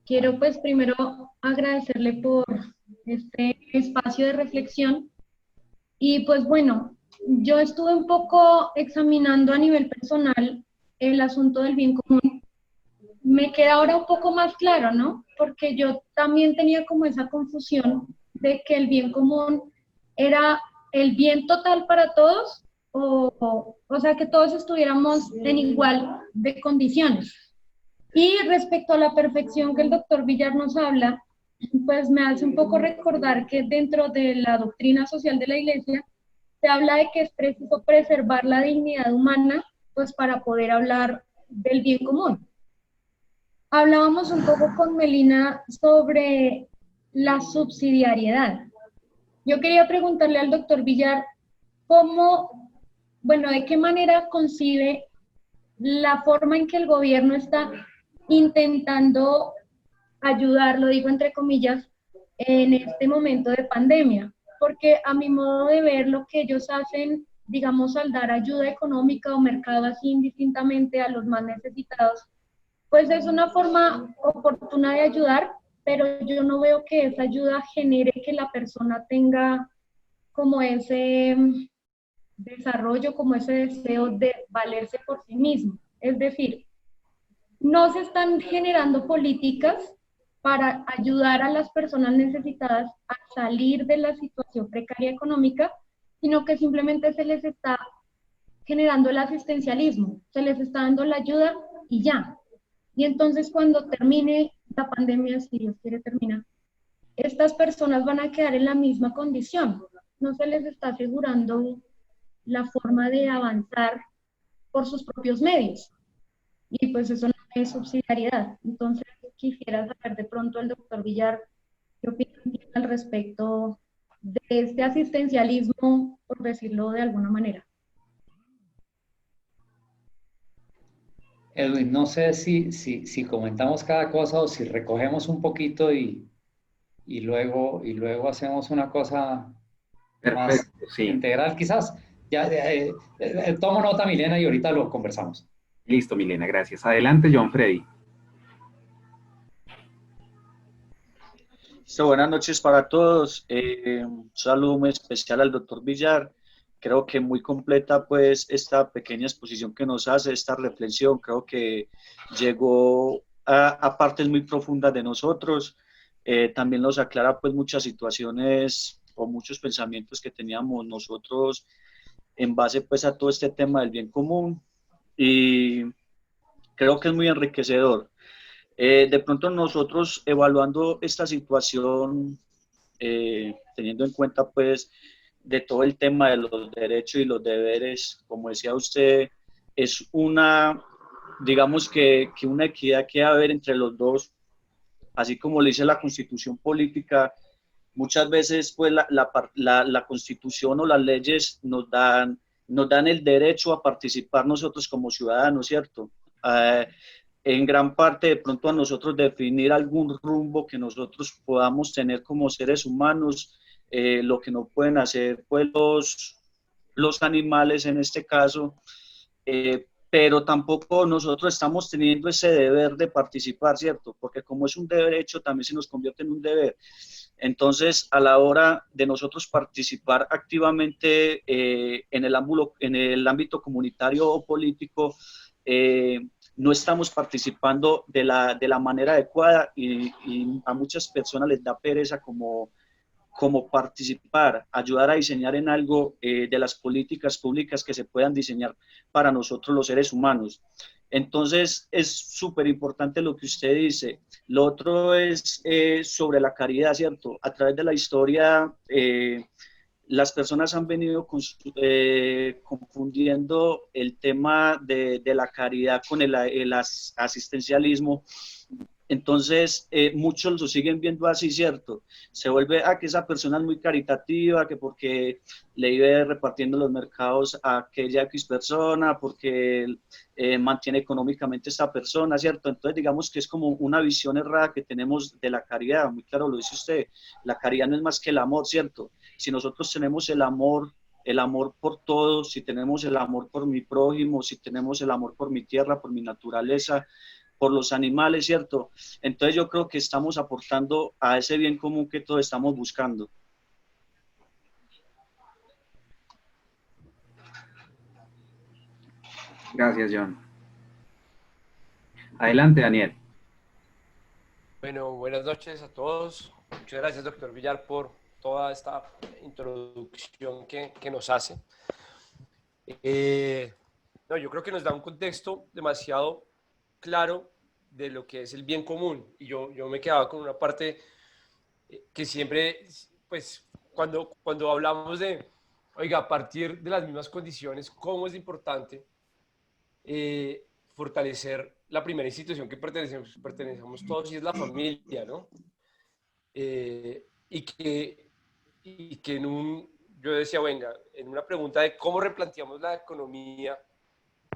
Quiero pues primero agradecerle por este espacio de reflexión y pues bueno, yo estuve un poco examinando a nivel personal el asunto del bien común. Me queda ahora un poco más claro, ¿no? Porque yo también tenía como esa confusión de que el bien común era el bien total para todos, o sea, que todos estuviéramos en igual de condiciones. Y respecto a la perfección que el doctor Villar nos habla, pues me hace un poco recordar que dentro de la doctrina social de la Iglesia se habla de que es preciso preservar la dignidad humana, pues para poder hablar del bien común. Hablábamos un poco con Melina sobre la subsidiariedad. Yo quería preguntarle al doctor Villar de qué manera concibe la forma en que el gobierno está intentando ayudar, lo digo entre comillas, en este momento de pandemia, porque a mi modo de ver lo que ellos hacen, digamos, al dar ayuda económica o mercado así indistintamente a los más necesitados, pues es una forma oportuna de ayudar, pero yo no veo que esa ayuda genere que la persona tenga como ese desarrollo, como ese deseo de valerse por sí mismo. Es decir, no se están generando políticas para ayudar a las personas necesitadas a salir de la situación precaria económica, sino que simplemente se les está generando el asistencialismo, se les está dando la ayuda y ya. Y entonces cuando termine la pandemia, si Dios quiere terminar, estas personas van a quedar en la misma condición. No se les está asegurando la forma de avanzar por sus propios medios. Y pues eso no es subsidiariedad. Entonces quisiera saber de pronto el doctor Villar qué opina al respecto de este asistencialismo, por decirlo de alguna manera. Edwin, no sé si comentamos cada cosa o si recogemos un poquito y luego hacemos una cosa más Perfecto, sí. integral, quizás. Ya, tomo nota, Milena, y ahorita lo conversamos. Listo, Milena, gracias. Adelante, John Freddy. Buenas noches para todos. Un saludo muy especial al doctor Villar. Creo que muy completa pues esta pequeña exposición que nos hace, esta reflexión. Creo que llegó a partes muy profundas de nosotros. También nos aclara pues muchas situaciones o muchos pensamientos que teníamos nosotros en base pues a todo este tema del bien común. Y creo que es muy enriquecedor. De pronto nosotros evaluando esta situación, teniendo en cuenta pues de todo el tema de los derechos y los deberes, como decía usted, es una, digamos que una equidad que debe haber entre los dos, así como le dice la constitución política. Muchas veces pues la constitución o las leyes nos dan el derecho a participar nosotros como ciudadanos, ¿cierto? En gran parte de pronto a nosotros definir algún rumbo que nosotros podamos tener como seres humanos, lo que no pueden hacer pues los animales en este caso, pero tampoco nosotros estamos teniendo ese deber de participar, ¿cierto? Porque como es un derecho, también se nos convierte en un deber. Entonces, a la hora de nosotros participar activamente en el ámbito comunitario o político, no estamos participando de la manera adecuada y a muchas personas les da pereza como participar, ayudar a diseñar en algo de las políticas públicas que se puedan diseñar para nosotros los seres humanos. Entonces, es súper importante lo que usted dice. Lo otro es sobre la caridad, ¿cierto? A través de la historia, las personas han venido confundiendo el tema de la caridad con el asistencialismo. Entonces, muchos lo siguen viendo así, ¿cierto? Se vuelve que esa persona es muy caritativa, que porque le iba repartiendo los mercados a aquella X persona, porque mantiene económicamente a esta persona, ¿cierto? Entonces, digamos que es como una visión errada que tenemos de la caridad. Muy claro lo dice usted, la caridad no es más que el amor, ¿cierto? Si nosotros tenemos el amor por todos, si tenemos el amor por mi prójimo, si tenemos el amor por mi tierra, por mi naturaleza, por los animales, ¿cierto? Entonces yo creo que estamos aportando a ese bien común que todos estamos buscando. Gracias, John. Adelante, Daniel. Bueno, buenas noches a todos. Muchas gracias, doctor Villar, por toda esta introducción que nos hace. No, yo creo que nos da un contexto demasiado claro de lo que es el bien común. Y yo me quedaba con una parte que siempre, pues, cuando hablamos de, oiga, a partir de las mismas condiciones, cómo es importante fortalecer la primera institución que pertenecemos todos, y es la familia, ¿no? Y que yo decía, venga, en una pregunta de cómo replanteamos la economía,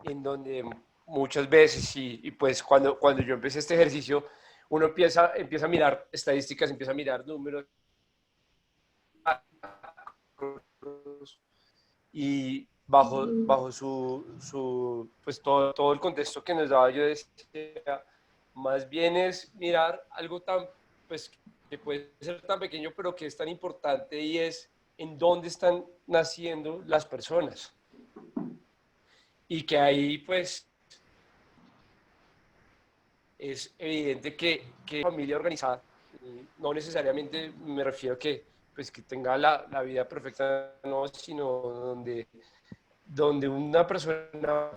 en donde muchas veces, y pues cuando yo empecé este ejercicio, uno empieza a mirar estadísticas, empieza a mirar números, y bajo pues todo el contexto que nos daba, yo decía, más bien es mirar algo pues, que puede ser tan pequeño, pero que es tan importante, y es en dónde están naciendo las personas. Y que ahí, pues, es evidente que familia organizada, no necesariamente me refiero a que, pues, que tenga la vida perfecta, no, sino donde una persona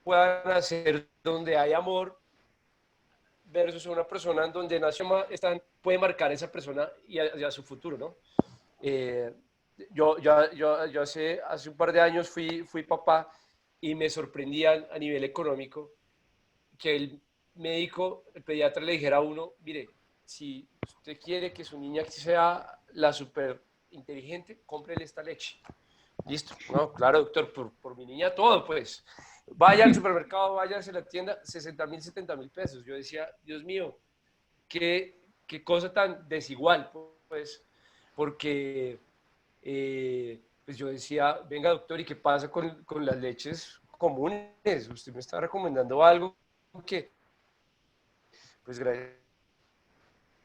pueda nacer, donde hay amor, versus una persona donde nació, puede marcar a esa persona y a su futuro, ¿no? yo hace un par de años fui papá y me sorprendía a nivel económico que el médico, el pediatra le dijera a uno, mire, si usted quiere que su niña sea la súper inteligente, cómprele esta leche. Listo. No, claro, doctor, por mi niña todo, pues. Vaya al supermercado, vaya a la tienda, 60.000, 70.000 pesos. Yo decía, Dios mío, qué cosa tan desigual, pues, porque pues yo decía, venga doctor, ¿y qué pasa con las leches comunes? Usted me está recomendando algo que, pues gracias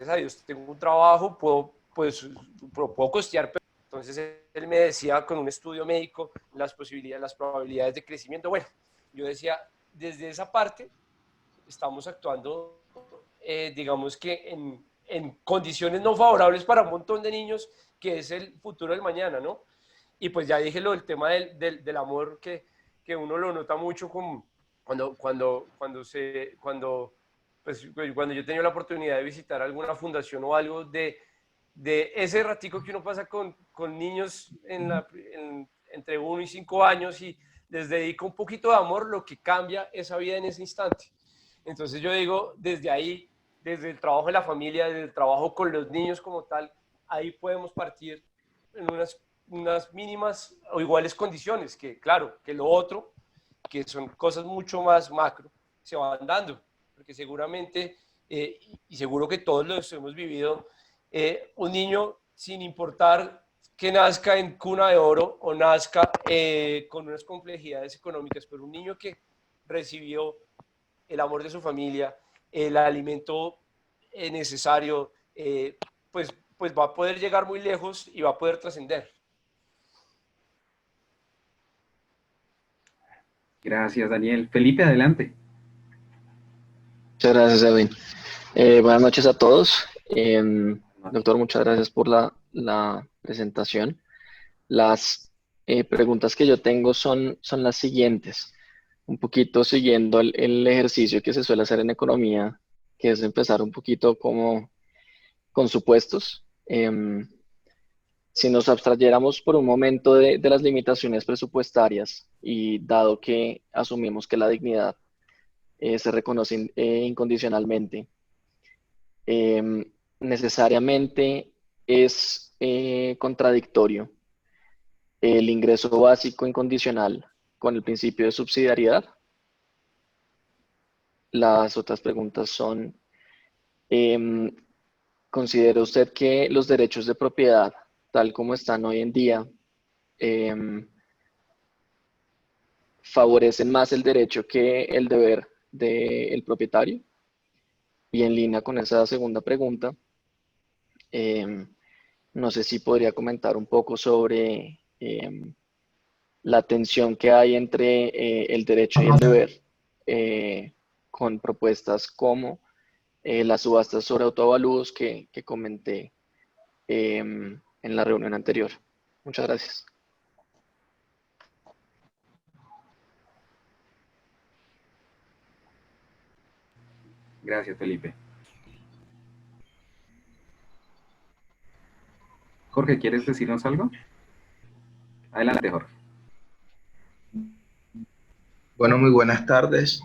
a Dios tengo un trabajo, puedo costear. Entonces él me decía con un estudio médico las posibilidades, las probabilidades de crecimiento. Bueno, yo decía, desde esa parte estamos actuando, digamos que en condiciones no favorables para un montón de niños, que es el futuro del mañana, ¿no? Y pues ya dije lo del tema del amor, que uno lo nota mucho cuando yo tenía la oportunidad de visitar alguna fundación o algo de ese ratico que uno pasa con niños entre 1 y 5 años y les dedica un poquito de amor, lo que cambia esa vida en ese instante. Entonces yo digo, desde ahí, desde el trabajo de la familia, desde el trabajo con los niños como tal, ahí podemos partir en unas mínimas o iguales condiciones, que claro, que lo otro, que son cosas mucho más macro, se van dando, porque seguramente, y seguro que todos los hemos vivido, un niño, sin importar que nazca en cuna de oro o nazca con unas complejidades económicas, pero un niño que recibió el amor de su familia, el alimento necesario, pues va a poder llegar muy lejos y va a poder trascender. Gracias, Daniel. Felipe, adelante. Muchas gracias, Edwin. Buenas noches a todos. Doctor, muchas gracias por la presentación. Las preguntas que yo tengo son las siguientes. Un poquito siguiendo el ejercicio que se suele hacer en economía, que es empezar un poquito como con supuestos. Si nos abstrayéramos por un momento de las limitaciones presupuestarias y dado que asumimos que la dignidad se reconoce incondicionalmente, necesariamente es contradictorio el ingreso básico incondicional con el principio de subsidiariedad. Las otras preguntas son, ¿considera usted que los derechos de propiedad, tal como están hoy en día, favorecen más el derecho que el deber del propietario? Y en línea con esa segunda pregunta, no sé si podría comentar un poco sobre la tensión que hay entre el derecho y el deber, con propuestas como las subastas sobre autoavalúos que comenté en la reunión anterior. Muchas gracias. Gracias, Felipe. Jorge, ¿quieres decirnos algo? Adelante, Jorge. Bueno, muy buenas tardes.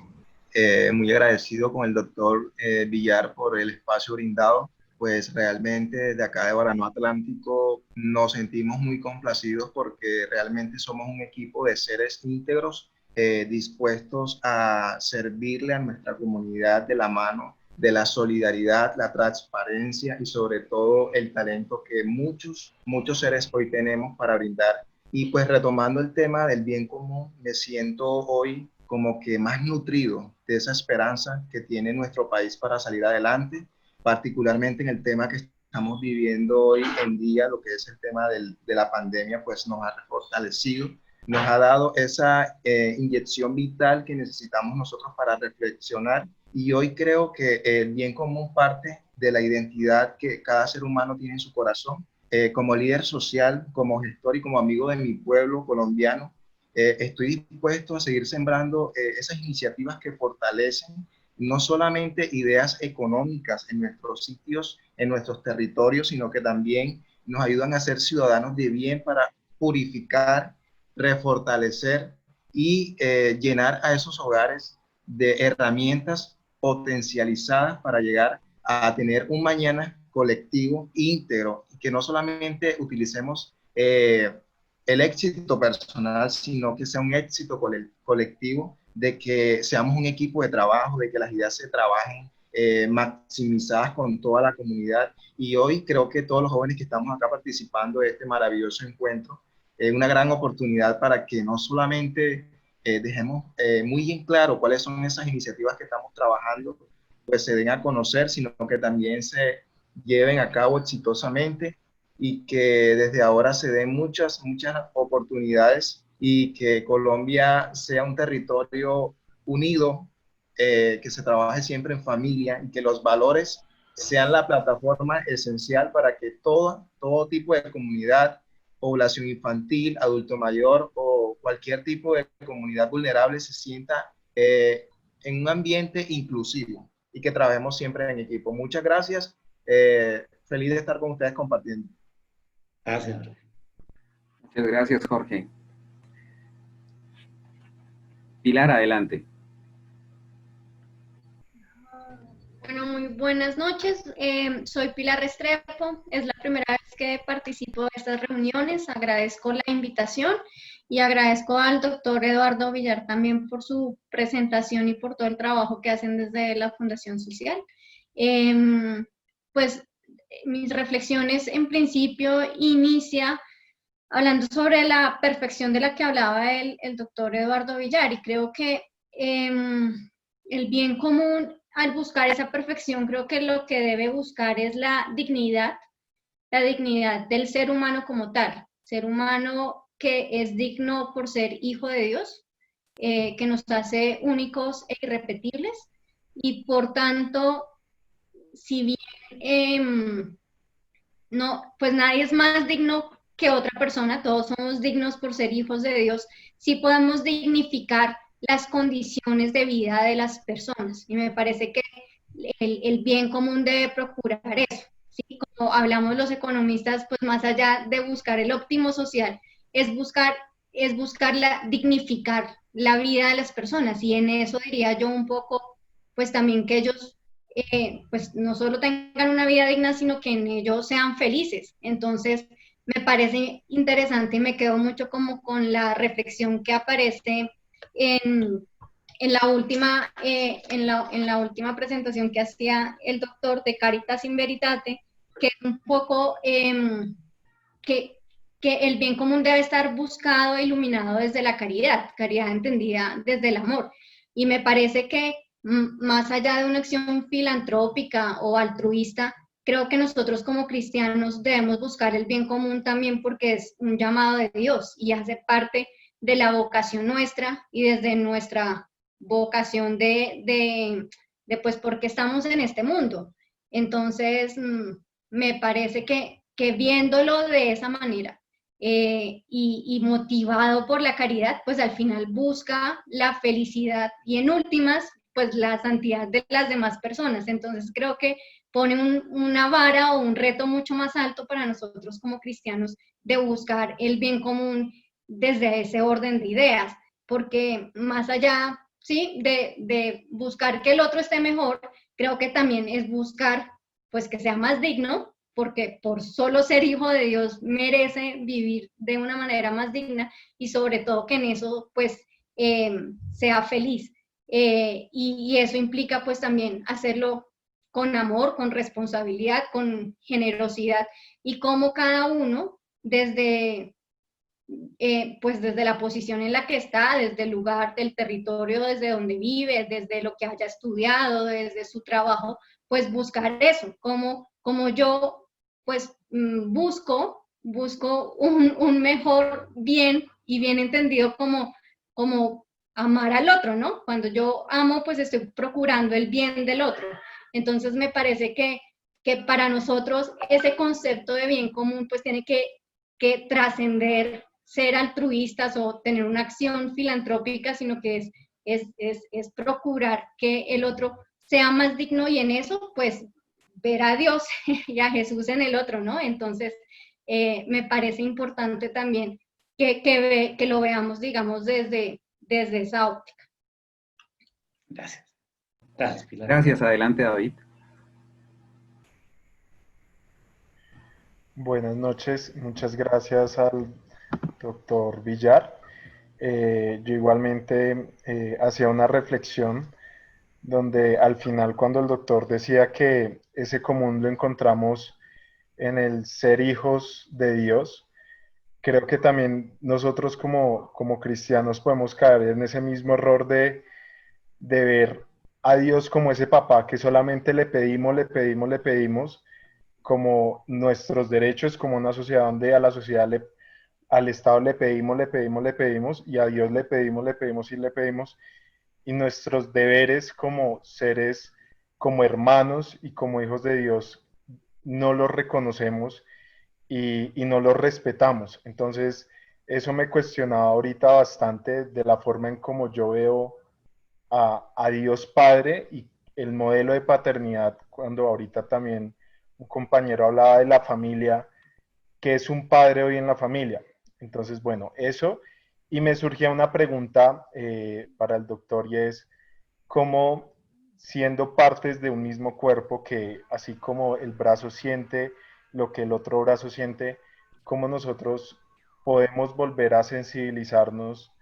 Muy agradecido con el doctor Villar por el espacio brindado. Pues realmente desde acá de Baranoa Atlántico nos sentimos muy complacidos porque realmente somos un equipo de seres íntegros dispuestos a servirle a nuestra comunidad de la mano de la solidaridad, la transparencia y sobre todo el talento que muchos seres hoy tenemos para brindar. Y pues retomando el tema del bien común, me siento hoy como que más nutrido de esa esperanza que tiene nuestro país para salir adelante, particularmente en el tema que estamos viviendo hoy en día, lo que es el tema de la pandemia, pues nos ha fortalecido, nos ha dado esa inyección vital que necesitamos nosotros para reflexionar. Y hoy creo que el bien común parte de la identidad que cada ser humano tiene en su corazón. Como líder social, como gestor y como amigo de mi pueblo colombiano, estoy dispuesto a seguir sembrando esas iniciativas que fortalecen no solamente ideas económicas en nuestros sitios, en nuestros territorios, sino que también nos ayudan a ser ciudadanos de bien para purificar, refortalecer y llenar a esos hogares de herramientas potencializadas para llegar a tener un mañana colectivo íntegro, y que no solamente utilicemos el éxito personal, sino que sea un éxito colectivo, de que seamos un equipo de trabajo, de que las ideas se trabajen maximizadas con toda la comunidad. Y hoy creo que todos los jóvenes que estamos acá participando de este maravilloso encuentro es una gran oportunidad para que no solamente dejemos muy bien claro cuáles son esas iniciativas que estamos trabajando, pues se den a conocer, sino que también se lleven a cabo exitosamente, y que desde ahora se den muchas oportunidades, y que Colombia sea un territorio unido, que se trabaje siempre en familia, y que los valores sean la plataforma esencial para que todo tipo de comunidad, población infantil, adulto mayor o cualquier tipo de comunidad vulnerable se sienta en un ambiente inclusivo, y que trabajemos siempre en equipo. Muchas gracias. Feliz de estar con ustedes compartiendo. Gracias. Muchas gracias, Jorge. Pilar, adelante. Bueno, muy buenas noches. Soy Pilar Restrepo. Es la primera vez que participo de estas reuniones. Agradezco la invitación y agradezco al doctor Eduardo Villar también por su presentación y por todo el trabajo que hacen desde la Fundación Social. Pues mis reflexiones en principio inicia hablando sobre la perfección de la que hablaba el doctor Eduardo Villar, y creo que el bien común, al buscar esa perfección, creo que lo que debe buscar es la dignidad del ser humano como tal, ser humano que es digno por ser hijo de Dios, que nos hace únicos e irrepetibles, y por tanto, si bien no, pues nadie es más digno que otra persona, todos somos dignos por ser hijos de Dios, sí podemos dignificar las condiciones de vida de las personas, y me parece que el bien común debe procurar eso, ¿sí? Como hablamos los economistas, pues más allá de buscar el óptimo social, es buscar dignificar la vida de las personas, y en eso diría yo un poco, pues también que ellos pues no solo tengan una vida digna, sino que en ellos sean felices. Entonces, me parece interesante y me quedo mucho como con la reflexión que aparece en la última presentación que hacía el doctor de Caritas in Veritate, que es un poco que el bien común debe estar buscado e iluminado desde la caridad entendida desde el amor. Y me parece que más allá de una acción filantrópica o altruista, creo que nosotros como cristianos debemos buscar el bien común también, porque es un llamado de Dios y hace parte de la vocación nuestra, y desde nuestra vocación de pues porque estamos en este mundo. Entonces, me parece que viéndolo de esa manera y motivado por la caridad, pues al final busca la felicidad y en últimas, pues la santidad de las demás personas. Entonces creo que pone una vara o un reto mucho más alto para nosotros como cristianos de buscar el bien común desde ese orden de ideas, porque más allá, ¿sí?, de buscar que el otro esté mejor, creo que también es buscar pues que sea más digno, porque por solo ser hijo de Dios merece vivir de una manera más digna, y sobre todo que en eso pues sea feliz. Y eso implica pues también hacerlo con amor, con responsabilidad, con generosidad, y como cada uno desde la posición en la que está, desde el lugar, del territorio desde donde vive, desde lo que haya estudiado, desde su trabajo, pues buscar eso, como yo pues busco un mejor bien, y bien entendido como amar al otro, ¿no? Cuando yo amo, pues estoy procurando el bien del otro. Entonces me parece que para nosotros ese concepto de bien común pues tiene que trascender ser altruistas o tener una acción filantrópica, sino que es procurar que el otro sea más digno, y en eso pues ver a Dios y a Jesús en el otro, ¿no? Entonces me parece importante también que lo veamos, digamos, desde esa óptica. Gracias. Gracias, Pilar. Gracias, adelante David. Buenas noches, muchas gracias al doctor Villar. Yo igualmente hacía una reflexión donde al final cuando el doctor decía que ese común lo encontramos en el ser hijos de Dios, creo que también nosotros como cristianos podemos caer en ese mismo error de ver a Dios como ese papá que solamente le pedimos como nuestros derechos, como una sociedad donde a la sociedad al Estado le pedimos, y a Dios le pedimos, y nuestros deberes como seres, como hermanos y como hijos de Dios, no los reconocemos y no los respetamos. Entonces, eso me cuestionaba ahorita bastante de la forma en cómo yo veo a Dios Padre y el modelo de paternidad, cuando ahorita también un compañero hablaba de la familia, que es un padre hoy en la familia. Entonces, bueno, eso. Y me surgía una pregunta para el doctor, y es, ¿cómo siendo partes de un mismo cuerpo, que así como el brazo siente lo que el otro brazo siente, cómo nosotros podemos volver a sensibilizarnos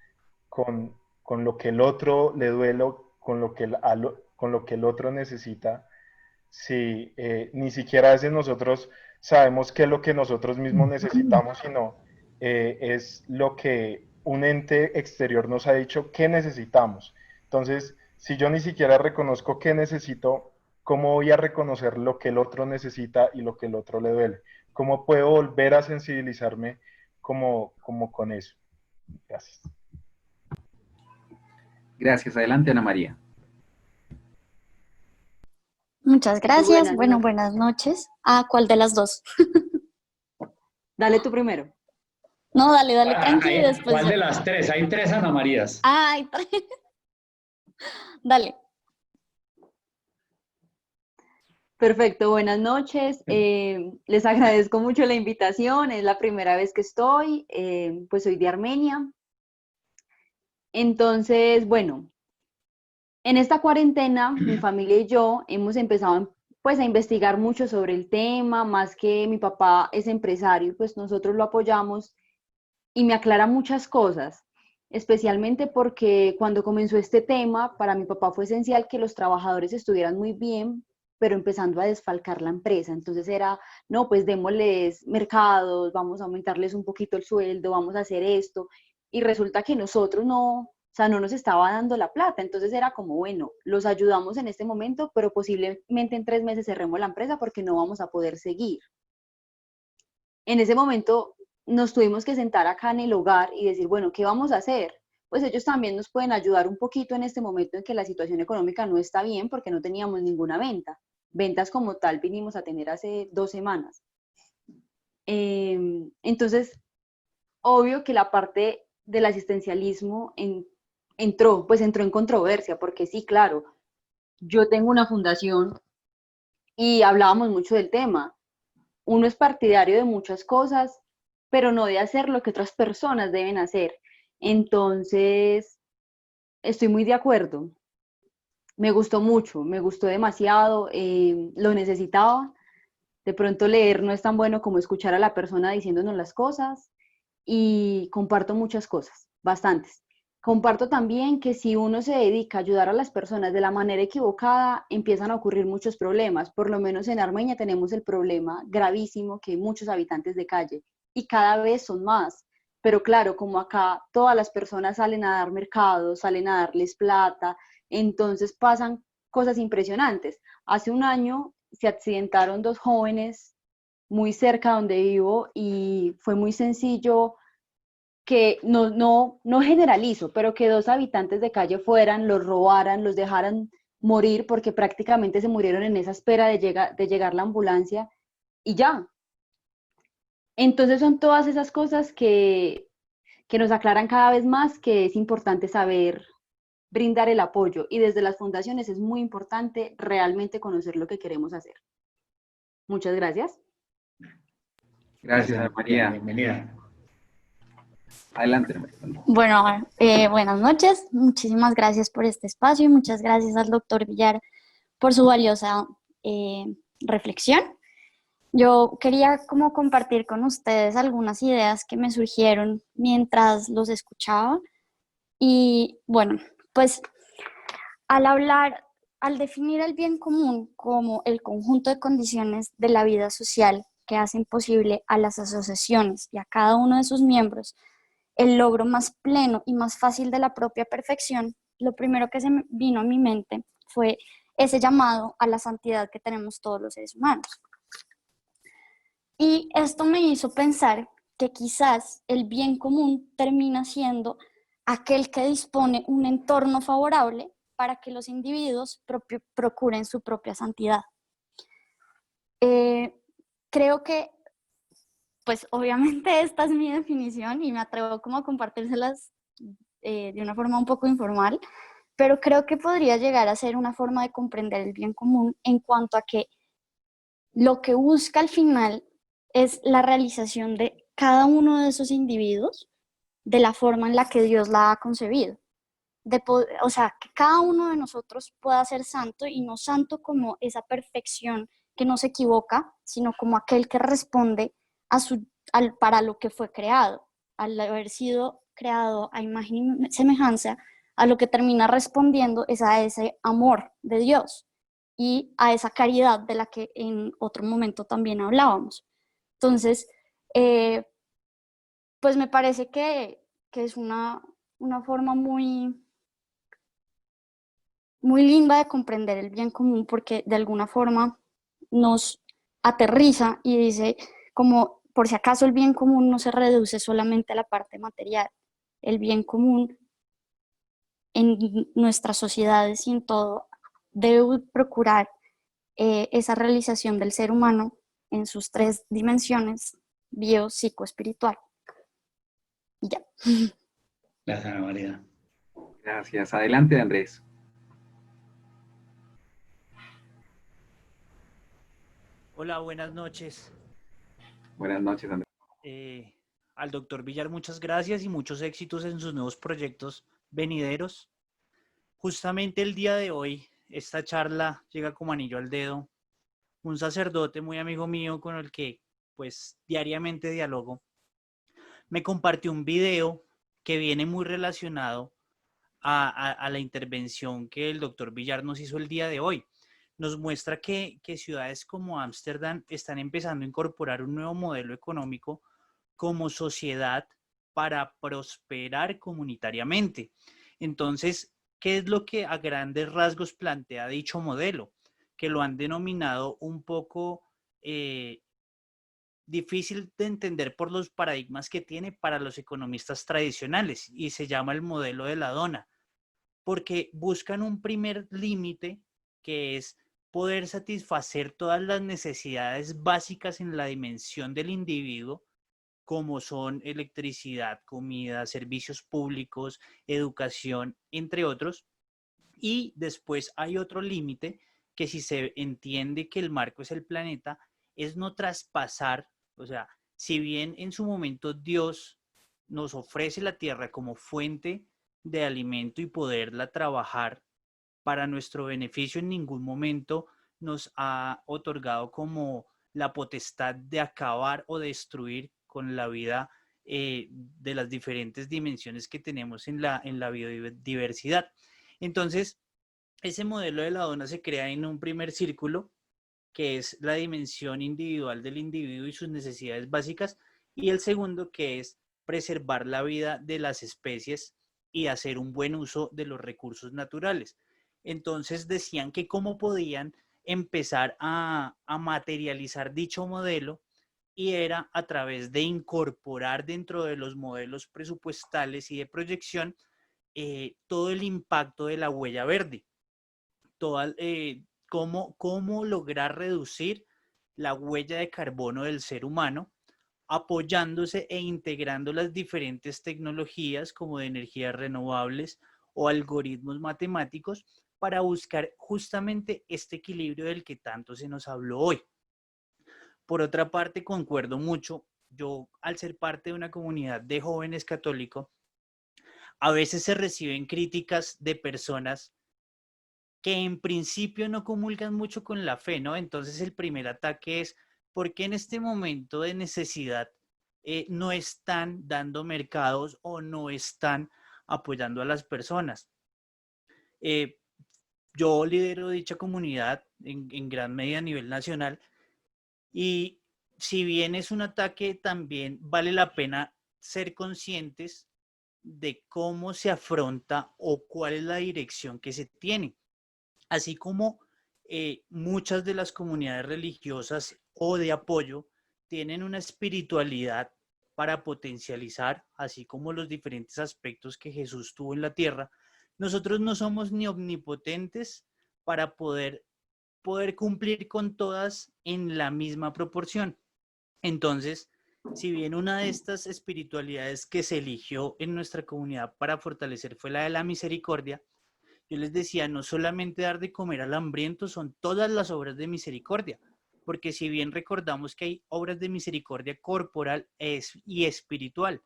con lo que el otro le duele, con lo que el otro necesita, si ni siquiera a veces nosotros sabemos qué es lo que nosotros mismos necesitamos, sino es lo que un ente exterior nos ha dicho que necesitamos. Entonces, si yo ni siquiera reconozco qué necesito, ¿cómo voy a reconocer lo que el otro necesita y lo que el otro le duele? ¿Cómo puedo volver a sensibilizarme como con eso? Gracias. Gracias, adelante Ana María. Muchas gracias. Buenas Buenas noches. ¿A cuál de las dos? Dale tú primero. No, dale, tranquilo. Después ¿Cuál de las tres? Hay tres Ana Marías. Ay, dale. Perfecto, buenas noches. Les agradezco mucho la invitación. Es la primera vez que estoy. Pues soy de Armenia. Entonces, bueno, en esta cuarentena, mi familia y yo hemos empezado pues a investigar mucho sobre el tema, más que mi papá es empresario, pues nosotros lo apoyamos y me aclara muchas cosas, especialmente porque cuando comenzó este tema, para mi papá fue esencial que los trabajadores estuvieran muy bien, pero empezando a desfalcar la empresa. Entonces era, no, pues démosles mercados, vamos a aumentarles un poquito el sueldo, vamos a hacer esto, y resulta que nosotros no, o sea, no nos estaba dando la plata. Entonces era como, bueno, los ayudamos en este momento, pero posiblemente en 3 meses cerremos la empresa porque no vamos a poder seguir. En ese momento nos tuvimos que sentar acá en el hogar y decir, bueno, ¿qué vamos a hacer? Pues ellos también nos pueden ayudar un poquito en este momento en que la situación económica no está bien porque no teníamos ninguna venta. Ventas como tal vinimos a tener hace 2 semanas. Entonces, obvio que la parte del asistencialismo entró en controversia, porque sí, claro, yo tengo una fundación y hablábamos mucho del tema. Uno es partidario de muchas cosas, pero no de hacer lo que otras personas deben hacer. Entonces, estoy muy de acuerdo. Me gustó mucho, me gustó demasiado, lo necesitaba. De pronto leer no es tan bueno como escuchar a la persona diciéndonos las cosas, y comparto muchas cosas, bastantes. Comparto también que si uno se dedica a ayudar a las personas de la manera equivocada, empiezan a ocurrir muchos problemas. Por lo menos en Armenia tenemos el problema gravísimo que hay muchos habitantes de calle, y cada vez son más. Pero claro, como acá todas las personas salen a dar mercados, salen a darles plata, entonces pasan cosas impresionantes. Hace un año se accidentaron 2 jóvenes muy cerca donde vivo, y fue muy sencillo que no generalizo, pero que 2 habitantes de calle fueran, los robaran, los dejaran morir, porque prácticamente se murieron en esa espera de llegar la ambulancia, y ya. Entonces son todas esas cosas que nos aclaran cada vez más que es importante saber brindar el apoyo, y desde las fundaciones es muy importante realmente conocer lo que queremos hacer. Muchas gracias. Gracias, Ana María. Bienvenida. Adelante, Ana María. Bueno, buenas noches. Muchísimas gracias por este espacio y muchas gracias al doctor Villar por su valiosa reflexión. Yo quería como compartir con ustedes algunas ideas que me surgieron mientras los escuchaba. Y bueno, pues al definir el bien común como el conjunto de condiciones de la vida social que hacen posible a las asociaciones y a cada uno de sus miembros el logro más pleno y más fácil de la propia perfección, lo primero que se me vino a mi mente fue ese llamado a la santidad que tenemos todos los seres humanos. Y esto me hizo pensar que quizás el bien común termina siendo aquel que dispone un entorno favorable para que los individuos procuren su propia santidad. Creo que, pues obviamente esta es mi definición y me atrevo como a compartírselas de una forma un poco informal, pero creo que podría llegar a ser una forma de comprender el bien común en cuanto a que lo que busca al final es la realización de cada uno de esos individuos de la forma en la que Dios la ha concebido. O sea, que cada uno de nosotros pueda ser santo, y no santo como esa perfección que no se equivoca, sino como aquel que responde para lo que fue creado, al haber sido creado a imagen y semejanza. A lo que termina respondiendo es a ese amor de Dios y a esa caridad de la que en otro momento también hablábamos. Entonces, pues me parece que es una forma muy linda de comprender el bien común, porque de alguna forma nos aterriza y dice, como por si acaso el bien común no se reduce solamente a la parte material. El bien común en nuestras sociedades y en todo debe procurar esa realización del ser humano en sus 3 dimensiones, bio, psico, espiritual. Y ya. Gracias, Ana María. Gracias. Adelante, Andrés. Hola, buenas noches. Buenas noches, Andrés. Al doctor Villar, muchas gracias y muchos éxitos en sus nuevos proyectos venideros. Justamente el día de hoy, esta charla llega como anillo al dedo. Un sacerdote muy amigo mío con el que pues diariamente dialogo, me compartió un video que viene muy relacionado a la intervención que el doctor Villar nos hizo el día de hoy. Nos muestra que ciudades como Ámsterdam están empezando a incorporar un nuevo modelo económico como sociedad para prosperar comunitariamente. Entonces, ¿qué es lo que a grandes rasgos plantea dicho modelo? Que lo han denominado un poco difícil de entender por los paradigmas que tiene para los economistas tradicionales, y se llama el modelo de la dona, porque buscan un primer límite que es poder satisfacer todas las necesidades básicas en la dimensión del individuo, como son electricidad, comida, servicios públicos, educación, entre otros. Y después hay otro límite que, si se entiende que el marco es el planeta, es no traspasar. O sea, si bien en su momento Dios nos ofrece la tierra como fuente de alimento y poderla trabajar para nuestro beneficio, en ningún momento nos ha otorgado como la potestad de acabar o destruir con la vida de las diferentes dimensiones que tenemos en la biodiversidad. Entonces, ese modelo de la dona se crea en un primer círculo, que es la dimensión individual del individuo y sus necesidades básicas, y el segundo, que es preservar la vida de las especies y hacer un buen uso de los recursos naturales. Entonces decían que cómo podían empezar a materializar dicho modelo, y era a través de incorporar dentro de los modelos presupuestales y de proyección todo el impacto de la huella verde, cómo lograr reducir la huella de carbono del ser humano, apoyándose e integrando las diferentes tecnologías como de energías renovables o algoritmos matemáticos para buscar justamente este equilibrio del que tanto se nos habló hoy. Por otra parte, concuerdo mucho yo al ser parte de una comunidad de jóvenes católicos, a veces se reciben críticas de personas que en principio no comulgan mucho con la fe, ¿no? Entonces el primer ataque es, ¿por qué en este momento de necesidad no están dando mercados o no están apoyando a las personas? Yo lidero dicha comunidad en gran medida a nivel nacional y si bien es un ataque, también vale la pena ser conscientes de cómo se afronta o cuál es la dirección que se tiene. Así como muchas de las comunidades religiosas o de apoyo tienen una espiritualidad para potencializar, así como los diferentes aspectos que Jesús tuvo en la tierra, nosotros no somos ni omnipotentes para poder cumplir con todas en la misma proporción. Entonces, si bien una de estas espiritualidades que se eligió en nuestra comunidad para fortalecer fue la de la misericordia, yo les decía, no solamente dar de comer al hambriento, son todas las obras de misericordia, porque si bien recordamos que hay obras de misericordia corporal y espiritual,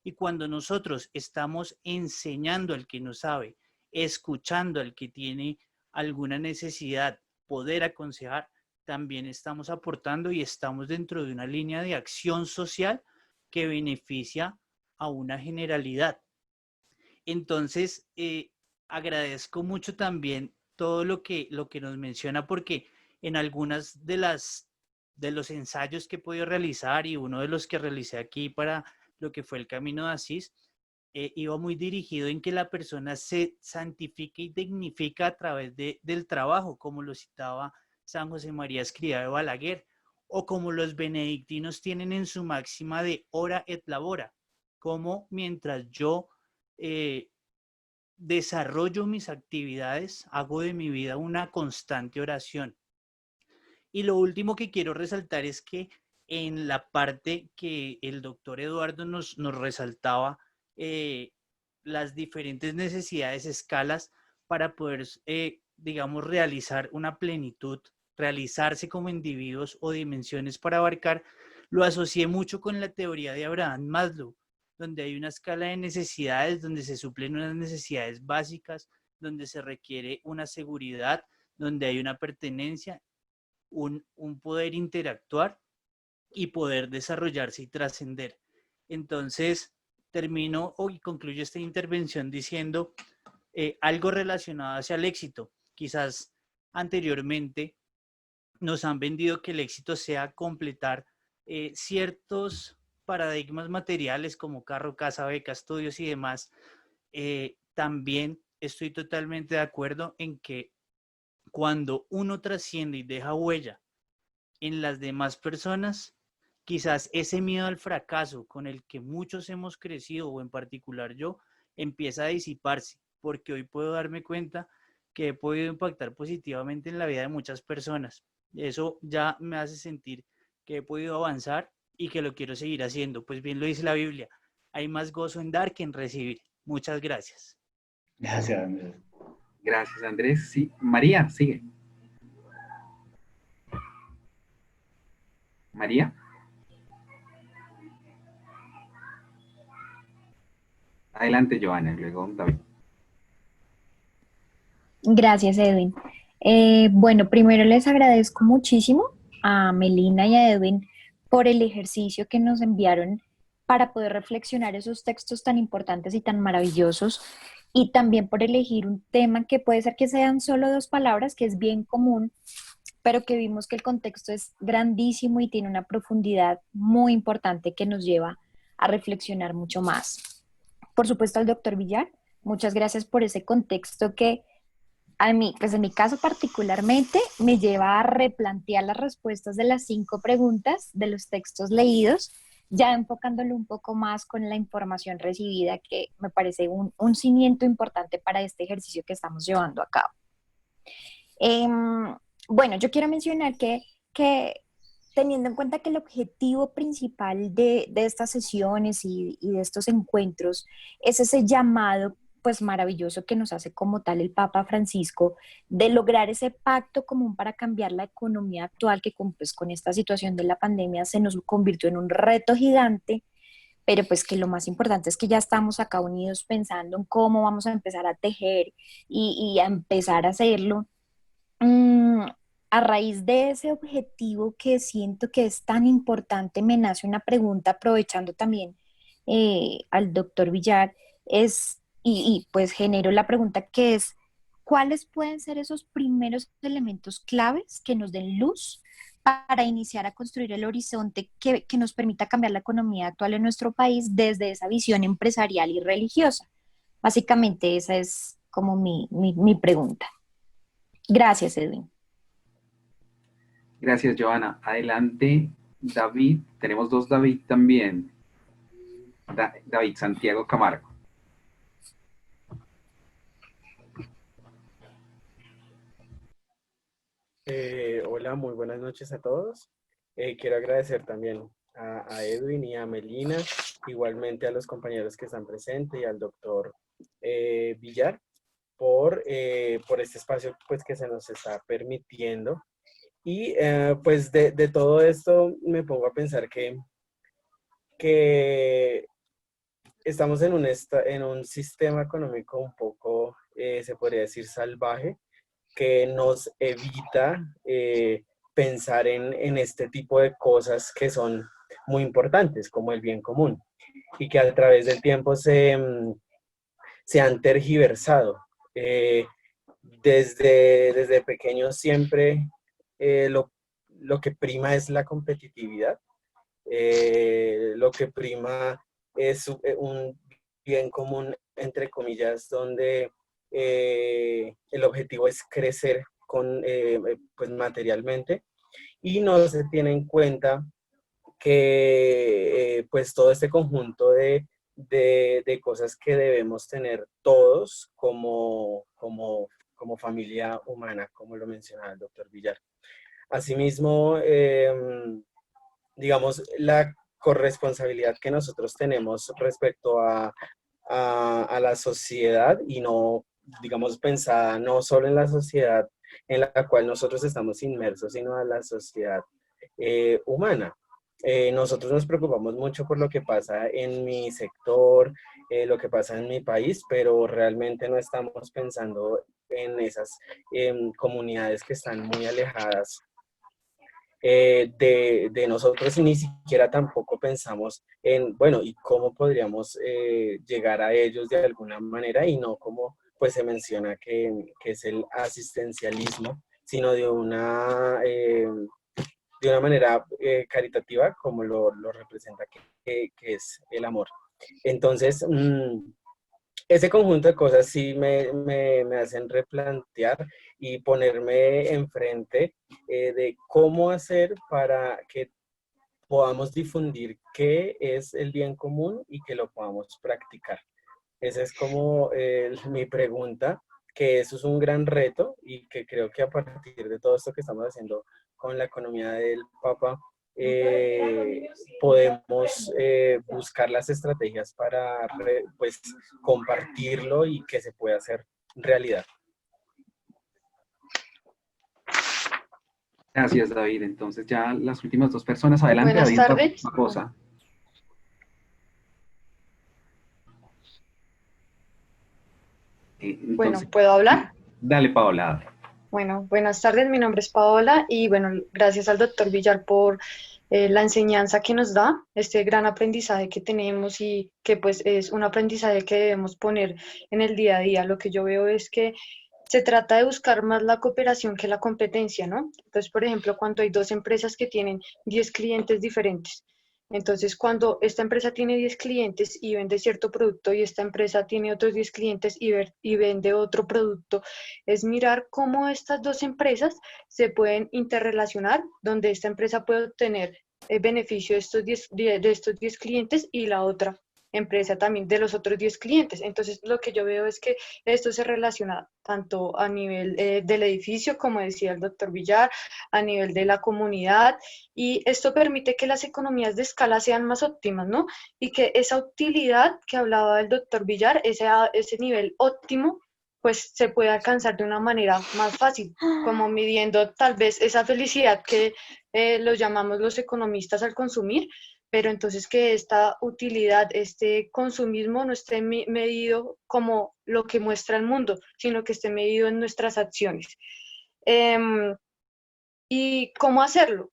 y cuando nosotros estamos enseñando al que no sabe, escuchando al que tiene alguna necesidad, poder aconsejar, también estamos aportando y estamos dentro de una línea de acción social que beneficia a una generalidad. Entonces, agradezco mucho también todo lo que nos menciona, porque en algunas de los ensayos que he podido realizar y uno de los que realicé aquí para lo que fue el Camino de Asís, iba muy dirigido en que la persona se santifique y dignifica a través del trabajo, como lo citaba San José María Escrivá de Balaguer, o como los benedictinos tienen en su máxima de ora et labora, como mientras yo desarrollo mis actividades, hago de mi vida una constante oración. Y lo último que quiero resaltar es que en la parte que el doctor Eduardo nos resaltaba, las diferentes necesidades, escalas para poder, digamos, realizar una plenitud, realizarse como individuos o dimensiones para abarcar, lo asocié mucho con la teoría de Abraham Maslow, donde hay una escala de necesidades, donde se suplen unas necesidades básicas, donde se requiere una seguridad, donde hay una pertenencia, un poder interactuar y poder desarrollarse y trascender. Entonces, termino y concluyo esta intervención diciendo algo relacionado hacia el éxito. Quizás anteriormente nos han vendido que el éxito sea completar ciertos paradigmas materiales como carro, casa, beca, estudios y demás. También estoy totalmente de acuerdo en que cuando uno trasciende y deja huella en las demás personas, quizás ese miedo al fracaso con el que muchos hemos crecido, o en particular yo, empieza a disiparse, porque hoy puedo darme cuenta que he podido impactar positivamente en la vida de muchas personas. Eso ya me hace sentir que he podido avanzar y que lo quiero seguir haciendo. Pues bien lo dice la Biblia, hay más gozo en dar que en recibir. Muchas gracias. Gracias, Andrés. Gracias, Andrés. Sí, María, sigue. María. Adelante, Joana, y luego David. Gracias, Edwin. Bueno, primero les agradezco muchísimo a Melina y a Edwin por el ejercicio que nos enviaron para poder reflexionar esos textos tan importantes y tan maravillosos, y también por elegir un tema que puede ser que sean solo 2 palabras, que es bien común, pero que vimos que el contexto es grandísimo y tiene una profundidad muy importante que nos lleva a reflexionar mucho más. Por supuesto, al doctor Villar, muchas gracias por ese contexto que a mí, pues en mi caso particularmente, me lleva a replantear las respuestas de las 5 preguntas de los textos leídos, ya enfocándolo un poco más con la información recibida, que me parece un cimiento importante para este ejercicio que estamos llevando a cabo. Bueno, yo quiero mencionar que teniendo en cuenta que el objetivo principal de estas sesiones y de estos encuentros es ese llamado pues maravilloso que nos hace como tal el Papa Francisco, de lograr ese pacto común para cambiar la economía actual que pues, con esta situación de la pandemia se nos convirtió en un reto gigante, pero pues que lo más importante es que ya estamos acá unidos pensando en cómo vamos a empezar a tejer y a empezar a hacerlo. Mm, a raíz de ese objetivo que siento que es tan importante, me nace una pregunta aprovechando también al doctor Villar, pues genero la pregunta que es, ¿cuáles pueden ser esos primeros elementos claves que nos den luz para iniciar a construir el horizonte que nos permita cambiar la economía actual en nuestro país desde esa visión empresarial y religiosa? Básicamente esa es como mi pregunta. Gracias, Edwin. Gracias, Joana. Adelante, David. Tenemos dos David también. David Santiago Camargo. Hola, muy buenas noches a todos. Quiero agradecer también a Edwin y a Melina, igualmente a los compañeros que están presentes y al doctor Villar por este espacio pues, que se nos está permitiendo. Y pues de todo esto me pongo a pensar que estamos en un sistema económico un poco, se podría decir, salvaje, que nos evita pensar en este tipo de cosas que son muy importantes, como el bien común, y que a través del tiempo se han tergiversado. Desde pequeños siempre lo que prima es la competitividad, lo que prima es un bien común, entre comillas, donde el objetivo es crecer pues materialmente, y no se tiene en cuenta que pues todo este conjunto de cosas que debemos tener todos como familia humana, como lo mencionaba el doctor Villar. Asimismo, digamos, la corresponsabilidad que nosotros tenemos respecto a la sociedad, y no, digamos, pensada no solo en la sociedad en la cual nosotros estamos inmersos, sino a la sociedad humana. Nosotros nos preocupamos mucho por lo que pasa en mi sector, lo que pasa en mi país, pero realmente no estamos pensando en esas comunidades que están muy alejadas de nosotros, y ni siquiera tampoco pensamos en, bueno, y cómo podríamos llegar a ellos de alguna manera, y no como pues se menciona que es el asistencialismo, sino de una manera caritativa, como lo representa que es el amor. Entonces, ese conjunto de cosas sí me hacen replantear y ponerme enfrente de cómo hacer para que podamos difundir qué es el bien común y que lo podamos practicar. Esa es como mi pregunta, que eso es un gran reto, y que creo que a partir de todo esto que estamos haciendo con la economía del Papa, podemos buscar las estrategias para pues, compartirlo y que se pueda hacer realidad. Gracias, David. Entonces ya las últimas dos personas. Adelante, Buenas David tardes. Barbosa. Bueno, ¿puedo hablar? Dale, Paola. Bueno, buenas tardes, mi nombre es Paola y bueno, gracias al doctor Villar por la enseñanza que nos da, este gran aprendizaje que tenemos y que pues es un aprendizaje que debemos poner en el día a día. Lo que yo veo es que se trata de buscar más la cooperación que la competencia, ¿no? Entonces, por ejemplo, cuando hay dos empresas que tienen 10 clientes diferentes, entonces cuando esta empresa tiene 10 clientes y vende cierto producto y esta empresa tiene otros 10 clientes y vende otro producto, es mirar cómo estas dos empresas se pueden interrelacionar, donde esta empresa puede obtener el beneficio de estos 10 clientes y la otra empresa también de los otros 10 clientes. Entonces, lo que yo veo es que esto se relaciona tanto a nivel del edificio, como decía el doctor Villar, a nivel de la comunidad, y esto permite que las economías de escala sean más óptimas, ¿no? Y que esa utilidad que hablaba el doctor Villar, ese nivel óptimo, pues se puede alcanzar de una manera más fácil, como midiendo tal vez esa felicidad que lo llamamos los economistas al consumir, pero entonces que esta utilidad, este consumismo no esté medido como lo que muestra el mundo, sino que esté medido en nuestras acciones. ¿Y cómo hacerlo?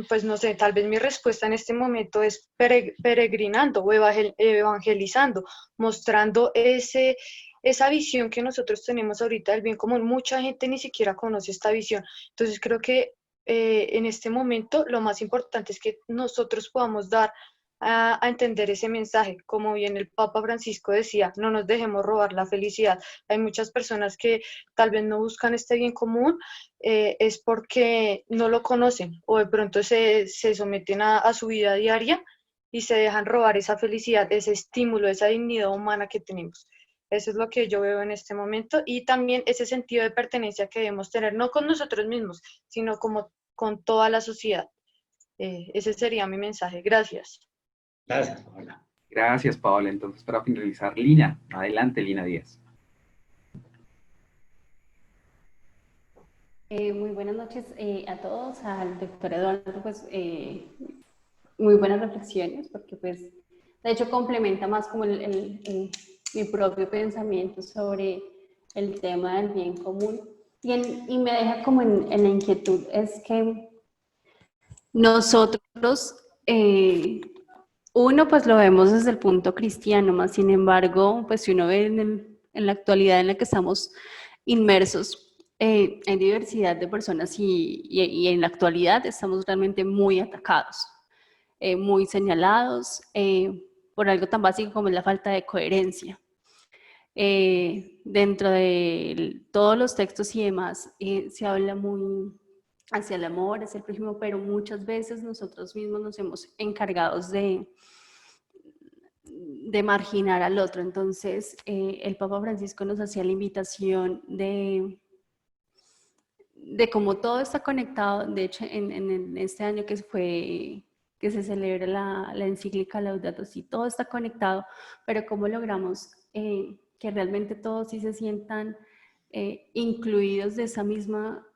Pues no sé, tal vez mi respuesta en este momento es peregrinando o evangelizando, mostrando esa visión que nosotros tenemos ahorita del bien común. Mucha gente ni siquiera conoce esta visión. Entonces creo que en este momento lo más importante es que nosotros podamos dar a entender ese mensaje. Como bien el Papa Francisco decía, no nos dejemos robar la felicidad. Hay muchas personas que tal vez no buscan este bien común, es porque no lo conocen o de pronto se someten a su vida diaria y se dejan robar esa felicidad, ese estímulo, esa dignidad humana que tenemos. Eso es lo que yo veo en este momento, y también ese sentido de pertenencia que debemos tener, no con nosotros mismos, sino como con toda la sociedad. Ese sería mi mensaje. Gracias. Gracias, Paola. Gracias, Paola. Entonces, para finalizar, Lina. Adelante, Lina Díaz. Muy buenas noches a todos, al doctor Eduardo, pues muy buenas reflexiones, porque pues de hecho complementa más como mi propio pensamiento sobre el tema del bien común, y me deja como en la inquietud, es que nosotros, uno pues lo vemos desde el punto cristiano, más sin embargo, pues si uno ve en la actualidad en la que estamos inmersos, hay diversidad de personas y en la actualidad estamos realmente muy atacados, muy señalados por algo tan básico como es la falta de coherencia. Dentro de todos los textos y demás se habla muy hacia el amor, hacia el prójimo, pero muchas veces nosotros mismos nos hemos encargado de marginar al otro. Entonces el Papa Francisco nos hacía la invitación de cómo todo está conectado. De hecho, en este año que se celebra la encíclica Laudato Si, todo está conectado, pero cómo logramos que realmente todos sí se sientan incluidos de esa misma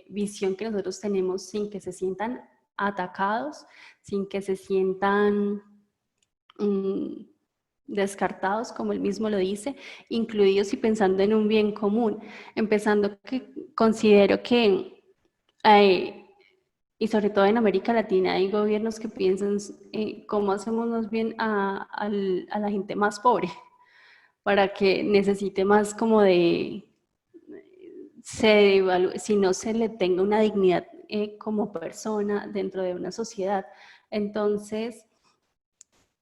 visión que nosotros tenemos, sin que se sientan atacados, sin que se sientan descartados, como él mismo lo dice, incluidos y pensando en un bien común. Empezando que considero que y sobre todo en América Latina hay gobiernos que piensan cómo hacemos más bien a la gente más pobre, para que necesite más como de si no se le tenga una dignidad como persona dentro de una sociedad. Entonces,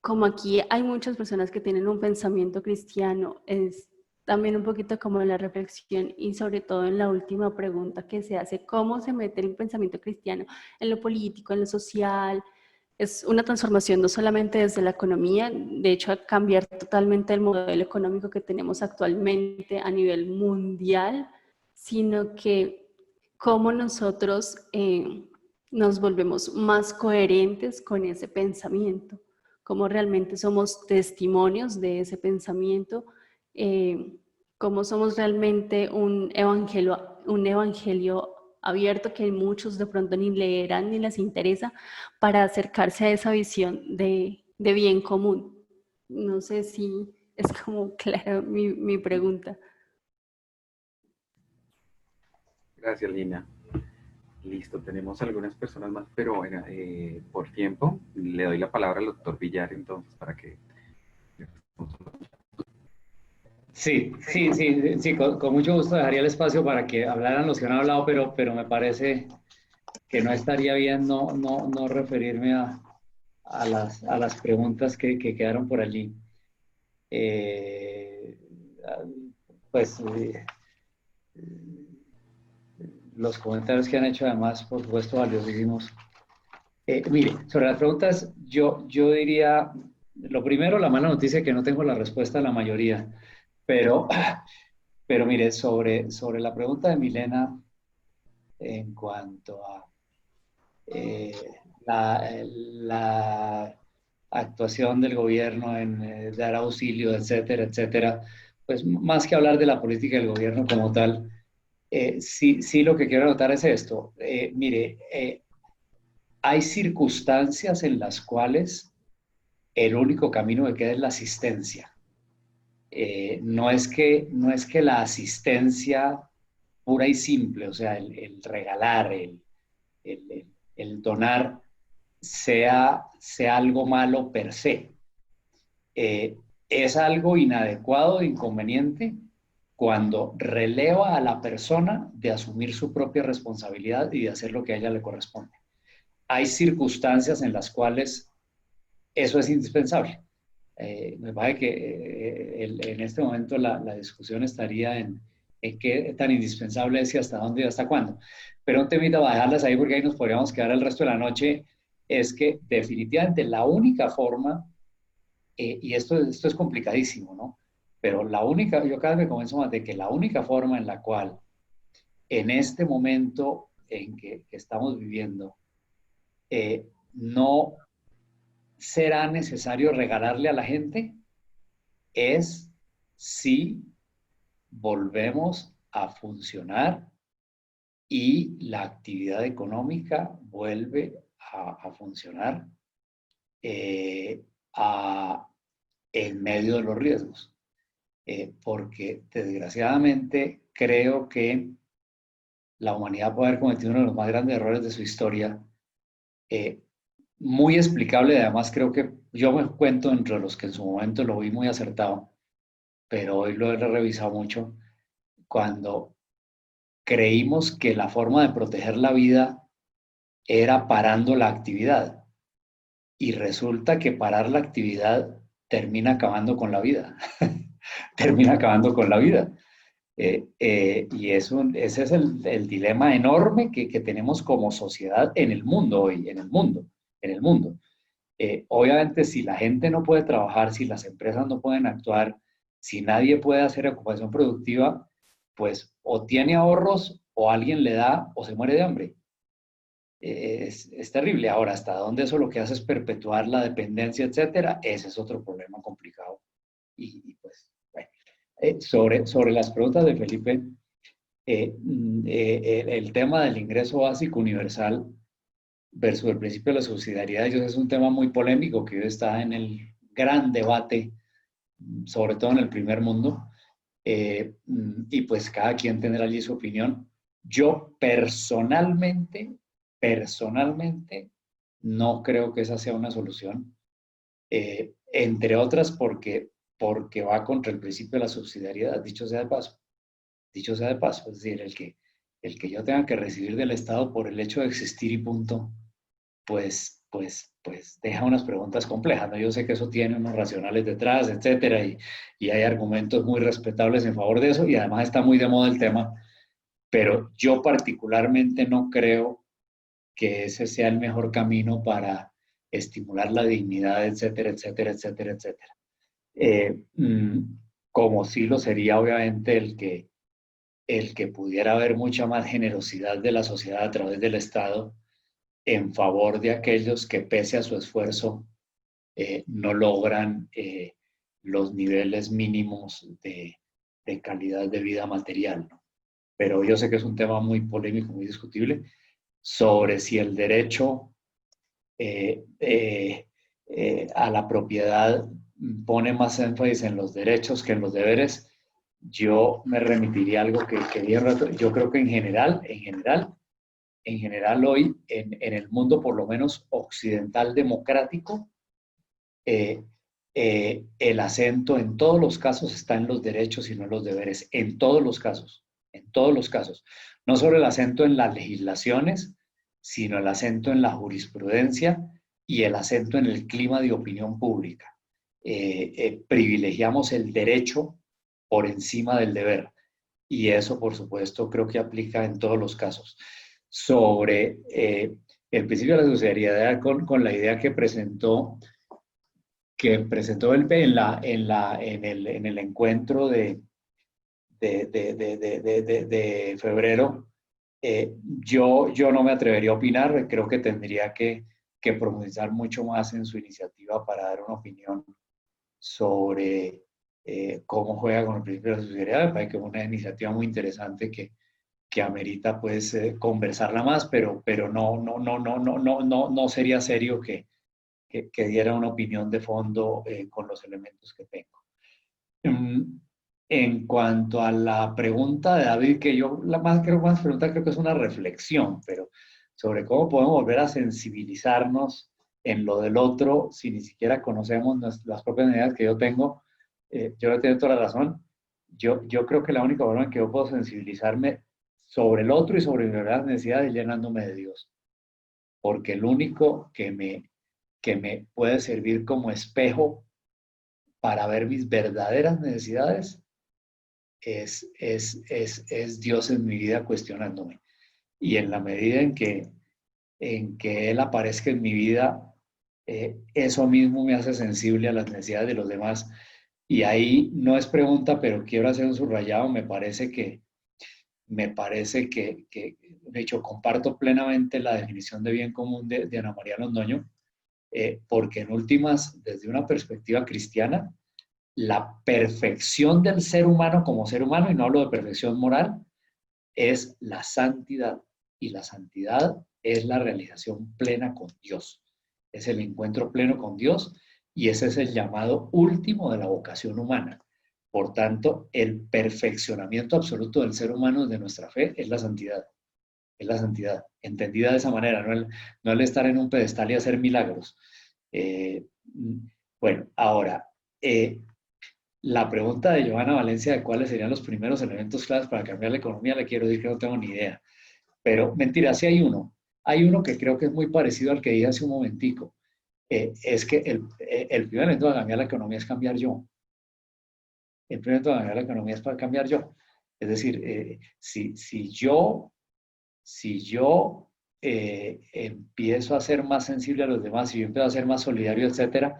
como aquí hay muchas personas que tienen un pensamiento cristiano, es también un poquito como la reflexión, y sobre todo en la última pregunta que se hace, ¿cómo se mete el pensamiento cristiano en lo político, en lo social? Es una transformación no solamente desde la economía, de hecho a cambiar totalmente el modelo económico que tenemos actualmente a nivel mundial, sino que cómo nosotros nos volvemos más coherentes con ese pensamiento, cómo realmente somos testimonios de ese pensamiento, cómo somos realmente un evangelio abierto que muchos de pronto ni leerán ni les interesa, para acercarse a esa visión de bien común. No sé si es como clara mi pregunta. Gracias, Lina. Listo, tenemos algunas personas más, pero bueno, por tiempo le doy la palabra al doctor Villar entonces para que... Sí, con mucho gusto dejaría el espacio para que hablaran los que han hablado, pero me parece que no estaría bien no referirme a las preguntas que quedaron por allí. Los comentarios que han hecho, además, por supuesto, valiosísimos. Mire, sobre las preguntas, yo diría Lo primero, la mala noticia es que no tengo la respuesta a la mayoría, pero, pero mire, sobre la pregunta de Milena en cuanto a la actuación del gobierno en dar auxilio, etcétera, etcétera, pues más que hablar de la política del gobierno como tal, sí lo que quiero anotar es esto. Mire, hay circunstancias en las cuales el único camino que queda es la asistencia. No es que la asistencia pura y simple, o sea, el regalar, el donar, sea algo malo per se. Es algo inadecuado e inconveniente cuando releva a la persona de asumir su propia responsabilidad y de hacer lo que a ella le corresponde. Hay circunstancias en las cuales eso es indispensable. Me parece que en este momento la discusión estaría en qué tan indispensable es y hasta dónde y hasta cuándo. Pero un temita para dejarlas ahí porque ahí nos podríamos quedar el resto de la noche, es que definitivamente la única forma, y esto es complicadísimo, ¿no? Pero yo cada vez me convenzo más de que la única forma en la cual en este momento en que estamos viviendo no será necesario regalarle a la gente es si volvemos a funcionar y la actividad económica vuelve a funcionar en medio de los riesgos. Porque desgraciadamente creo que la humanidad puede haber cometido uno de los más grandes errores de su historia, muy explicable, y además creo que yo me cuento entre los que en su momento lo vi muy acertado, pero hoy lo he revisado mucho, cuando creímos que la forma de proteger la vida era parando la actividad, y resulta que parar la actividad termina acabando con la vida, termina acabando con la vida. Y ese es el dilema enorme que tenemos como sociedad en el mundo hoy, en el mundo. Obviamente, si la gente no puede trabajar, si las empresas no pueden actuar, si nadie puede hacer ocupación productiva, pues o tiene ahorros o alguien le da o se muere de hambre. Es terrible. Ahora, ¿hasta dónde eso lo que hace es perpetuar la dependencia, etcétera? Ese es otro problema complicado. Y pues, bueno. Sobre las preguntas de Felipe, el tema del ingreso básico universal versus el principio de la subsidiariedad, es un tema muy polémico que hoy está en el gran debate, sobre todo en el primer mundo, y pues cada quien tendrá allí su opinión. Yo personalmente no creo que esa sea una solución, entre otras porque va contra el principio de la subsidiariedad, dicho sea de paso, es decir, el que yo tenga que recibir del Estado por el hecho de existir y punto, pues deja unas preguntas complejas, ¿no? Yo sé que eso tiene unos racionales detrás, etcétera, y hay argumentos muy respetables en favor de eso, y además está muy de moda el tema, pero yo particularmente no creo que ese sea el mejor camino para estimular la dignidad, etcétera, etcétera, etcétera, etcétera. Como sí lo sería obviamente el que pudiera haber mucha más generosidad de la sociedad a través del Estado en favor de aquellos que pese a su esfuerzo no logran los niveles mínimos de calidad de vida material, ¿no? Pero yo sé que es un tema muy polémico, muy discutible, sobre si el derecho a la propiedad pone más énfasis en los derechos que en los deberes. Yo me remitiría a algo que yo creo que en general hoy en el mundo, por lo menos occidental democrático, el acento en todos los casos está en los derechos y no en los deberes, en todos los casos. No solo el acento en las legislaciones, sino el acento en la jurisprudencia y el acento en el clima de opinión pública. Privilegiamos el derecho por encima del deber, y eso, por supuesto, creo que aplica en todos los casos. Sobre el principio de la subsidiariedad, con la idea que presentó, que presentó en el encuentro de febrero, yo no me atrevería a opinar, creo que tendría que profundizar mucho más en su iniciativa para dar una opinión sobre cómo juega con el principio de la subsidiariedad. Me parece que es una iniciativa muy interesante que amerita pues conversarla más, pero no sería serio que diera una opinión de fondo con los elementos que tengo. En cuanto a la pregunta de David, que yo más pregunta creo que es una reflexión, pero sobre cómo podemos volver a sensibilizarnos en lo del otro si ni siquiera conocemos las propias necesidades que yo tengo. Yo le tengo toda la razón. Yo creo que la única forma en que yo puedo sensibilizarme sobre el otro y sobre mis verdaderas necesidades es llenándome de Dios. Porque el único que me puede servir como espejo para ver mis verdaderas necesidades es Dios en mi vida cuestionándome. Y en la medida en que Él aparezca en mi vida, eso mismo me hace sensible a las necesidades de los demás. Y ahí no es pregunta, pero quiero hacer un subrayado. Me parece que de hecho, comparto plenamente la definición de bien común de Ana María Londoño, porque en últimas, desde una perspectiva cristiana, la perfección del ser humano como ser humano, y no hablo de perfección moral, es la santidad. Y la santidad es la realización plena con Dios. Es el encuentro pleno con Dios, y ese es el llamado último de la vocación humana. Por tanto, el perfeccionamiento absoluto del ser humano de nuestra fe es la santidad. Es la santidad, entendida de esa manera, no el estar en un pedestal y hacer milagros. Bueno, ahora, la pregunta de Johanna Valencia de cuáles serían los primeros elementos claves para cambiar la economía, le quiero decir que no tengo ni idea. Pero mentira, sí hay uno. Hay uno que creo que es muy parecido al que dije hace un momentico. Es que el primer elemento para cambiar la economía es cambiar yo. El primer elemento para cambiar la economía es para cambiar yo. Es decir, si yo empiezo a ser más sensible a los demás, si yo empiezo a ser más solidario, etcétera,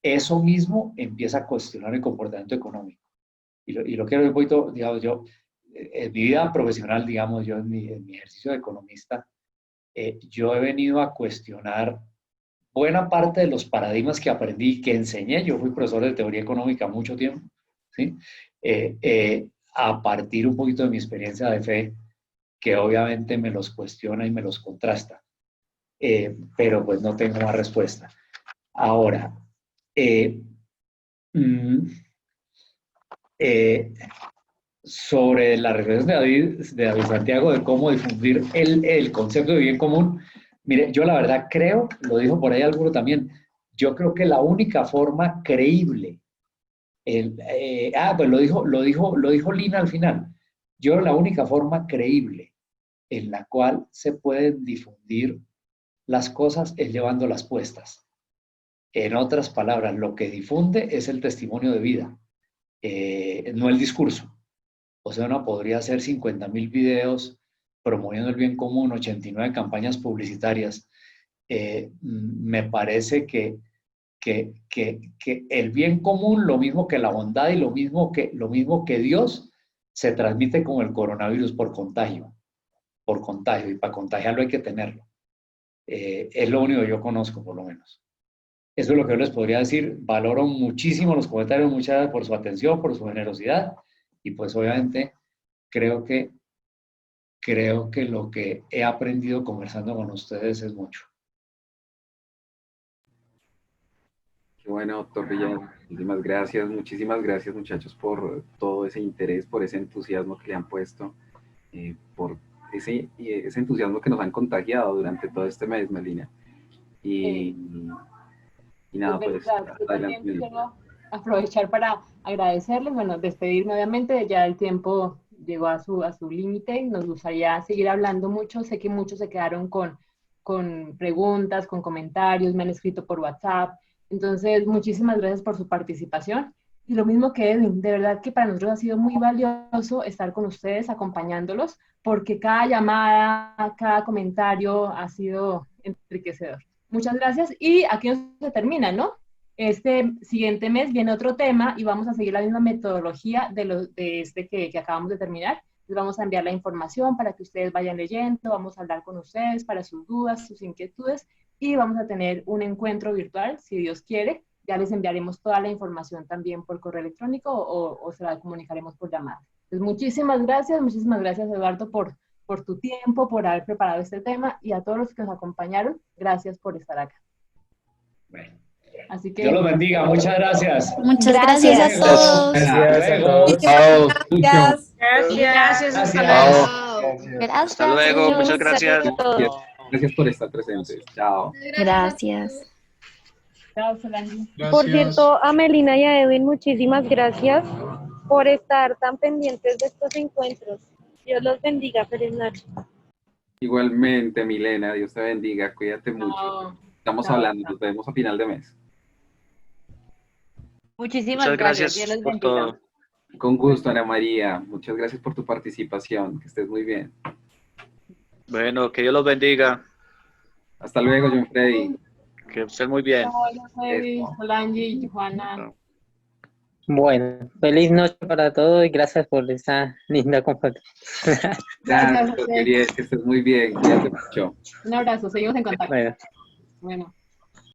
eso mismo empieza a cuestionar el comportamiento económico. Y lo quiero un poquito, digamos, yo, en mi vida profesional, digamos, yo en mi ejercicio de economista, yo he venido a cuestionar buena parte de los paradigmas que aprendí, que enseñé. Yo fui profesor de teoría económica mucho tiempo, ¿sí? A partir un poquito de mi experiencia de fe, que obviamente me los cuestiona y me los contrasta. Pero pues no tengo más respuesta. Ahora, sobre la reflexión de David Santiago de cómo difundir el concepto de bien común, mire, yo la verdad creo, lo dijo por ahí alguno también, yo creo que la única forma creíble, pues lo dijo Lina al final, la única forma creíble en la cual se pueden difundir las cosas es llevándolas puestas. En otras palabras, lo que difunde es el testimonio de vida, no el discurso. O sea, uno podría hacer 50.000 videos promoviendo el bien común, 89 campañas publicitarias. Me parece que el bien común, lo mismo que la bondad y lo mismo que Dios, se transmite como el coronavirus por contagio, y para contagiarlo hay que tenerlo. Es lo único que yo conozco, por lo menos. Eso es lo que yo les podría decir. Valoro muchísimo los comentarios, muchas gracias por su atención, por su generosidad, y pues obviamente creo que lo que he aprendido conversando con ustedes es mucho. Qué bueno, doctor Villar. Muchísimas gracias muchachos por todo ese interés, por ese entusiasmo que le han puesto, por ese entusiasmo que nos han contagiado durante todo este mes, Melina. Y nada, pues adelante. Quiero aprovechar para agradecerles, bueno, despedirme obviamente, ya el tiempo llegó a su límite, nos gustaría seguir hablando mucho, sé que muchos se quedaron con preguntas, con comentarios, me han escrito por WhatsApp, entonces muchísimas gracias por su participación, y lo mismo que Edwin, de verdad que para nosotros ha sido muy valioso estar con ustedes, acompañándolos, porque cada llamada, cada comentario ha sido enriquecedor. Muchas gracias, y aquí no se termina, ¿no? Este siguiente mes viene otro tema y vamos a seguir la misma metodología de este que acabamos de terminar. Les vamos a enviar la información para que ustedes vayan leyendo, vamos a hablar con ustedes para sus dudas, sus inquietudes, y vamos a tener un encuentro virtual, si Dios quiere. Ya les enviaremos toda la información también por correo electrónico o se la comunicaremos por llamada. Pues muchísimas gracias Eduardo por tu tiempo, por haber preparado este tema, y a todos los que nos acompañaron, gracias por estar acá. Bueno, así que, Dios los bendiga, muchas gracias. Muchas gracias a todos. Gracias a todos. Chao. Gracias. Hasta Chao. Gracias. Hasta luego, muchas gracias. Gracias por estar presentes. Chao. Gracias. chao, Solange. Por cierto, a Melina y a Edwin, muchísimas gracias por estar tan pendientes de estos encuentros. Dios los bendiga. Feliz noche. Igualmente, Milena, Dios te bendiga, cuídate mucho. Chao. Estamos Chao, hablando, chao. nos vemos a final de mes. Muchísimas Muchas gracias. gracias Dios les por bendiga. todo. Con gusto, Ana María. Muchas gracias por tu participación. Que estés muy bien. Bueno, que Dios los bendiga. Hasta luego, John Freddy. Que estén muy bien. Hola, Freddy, Solange, Juana. Bueno, feliz noche para todos y gracias por esa linda compartida. Gracias, que estés muy bien. Cuídate mucho. Un abrazo, seguimos en contacto. Bueno. Bueno.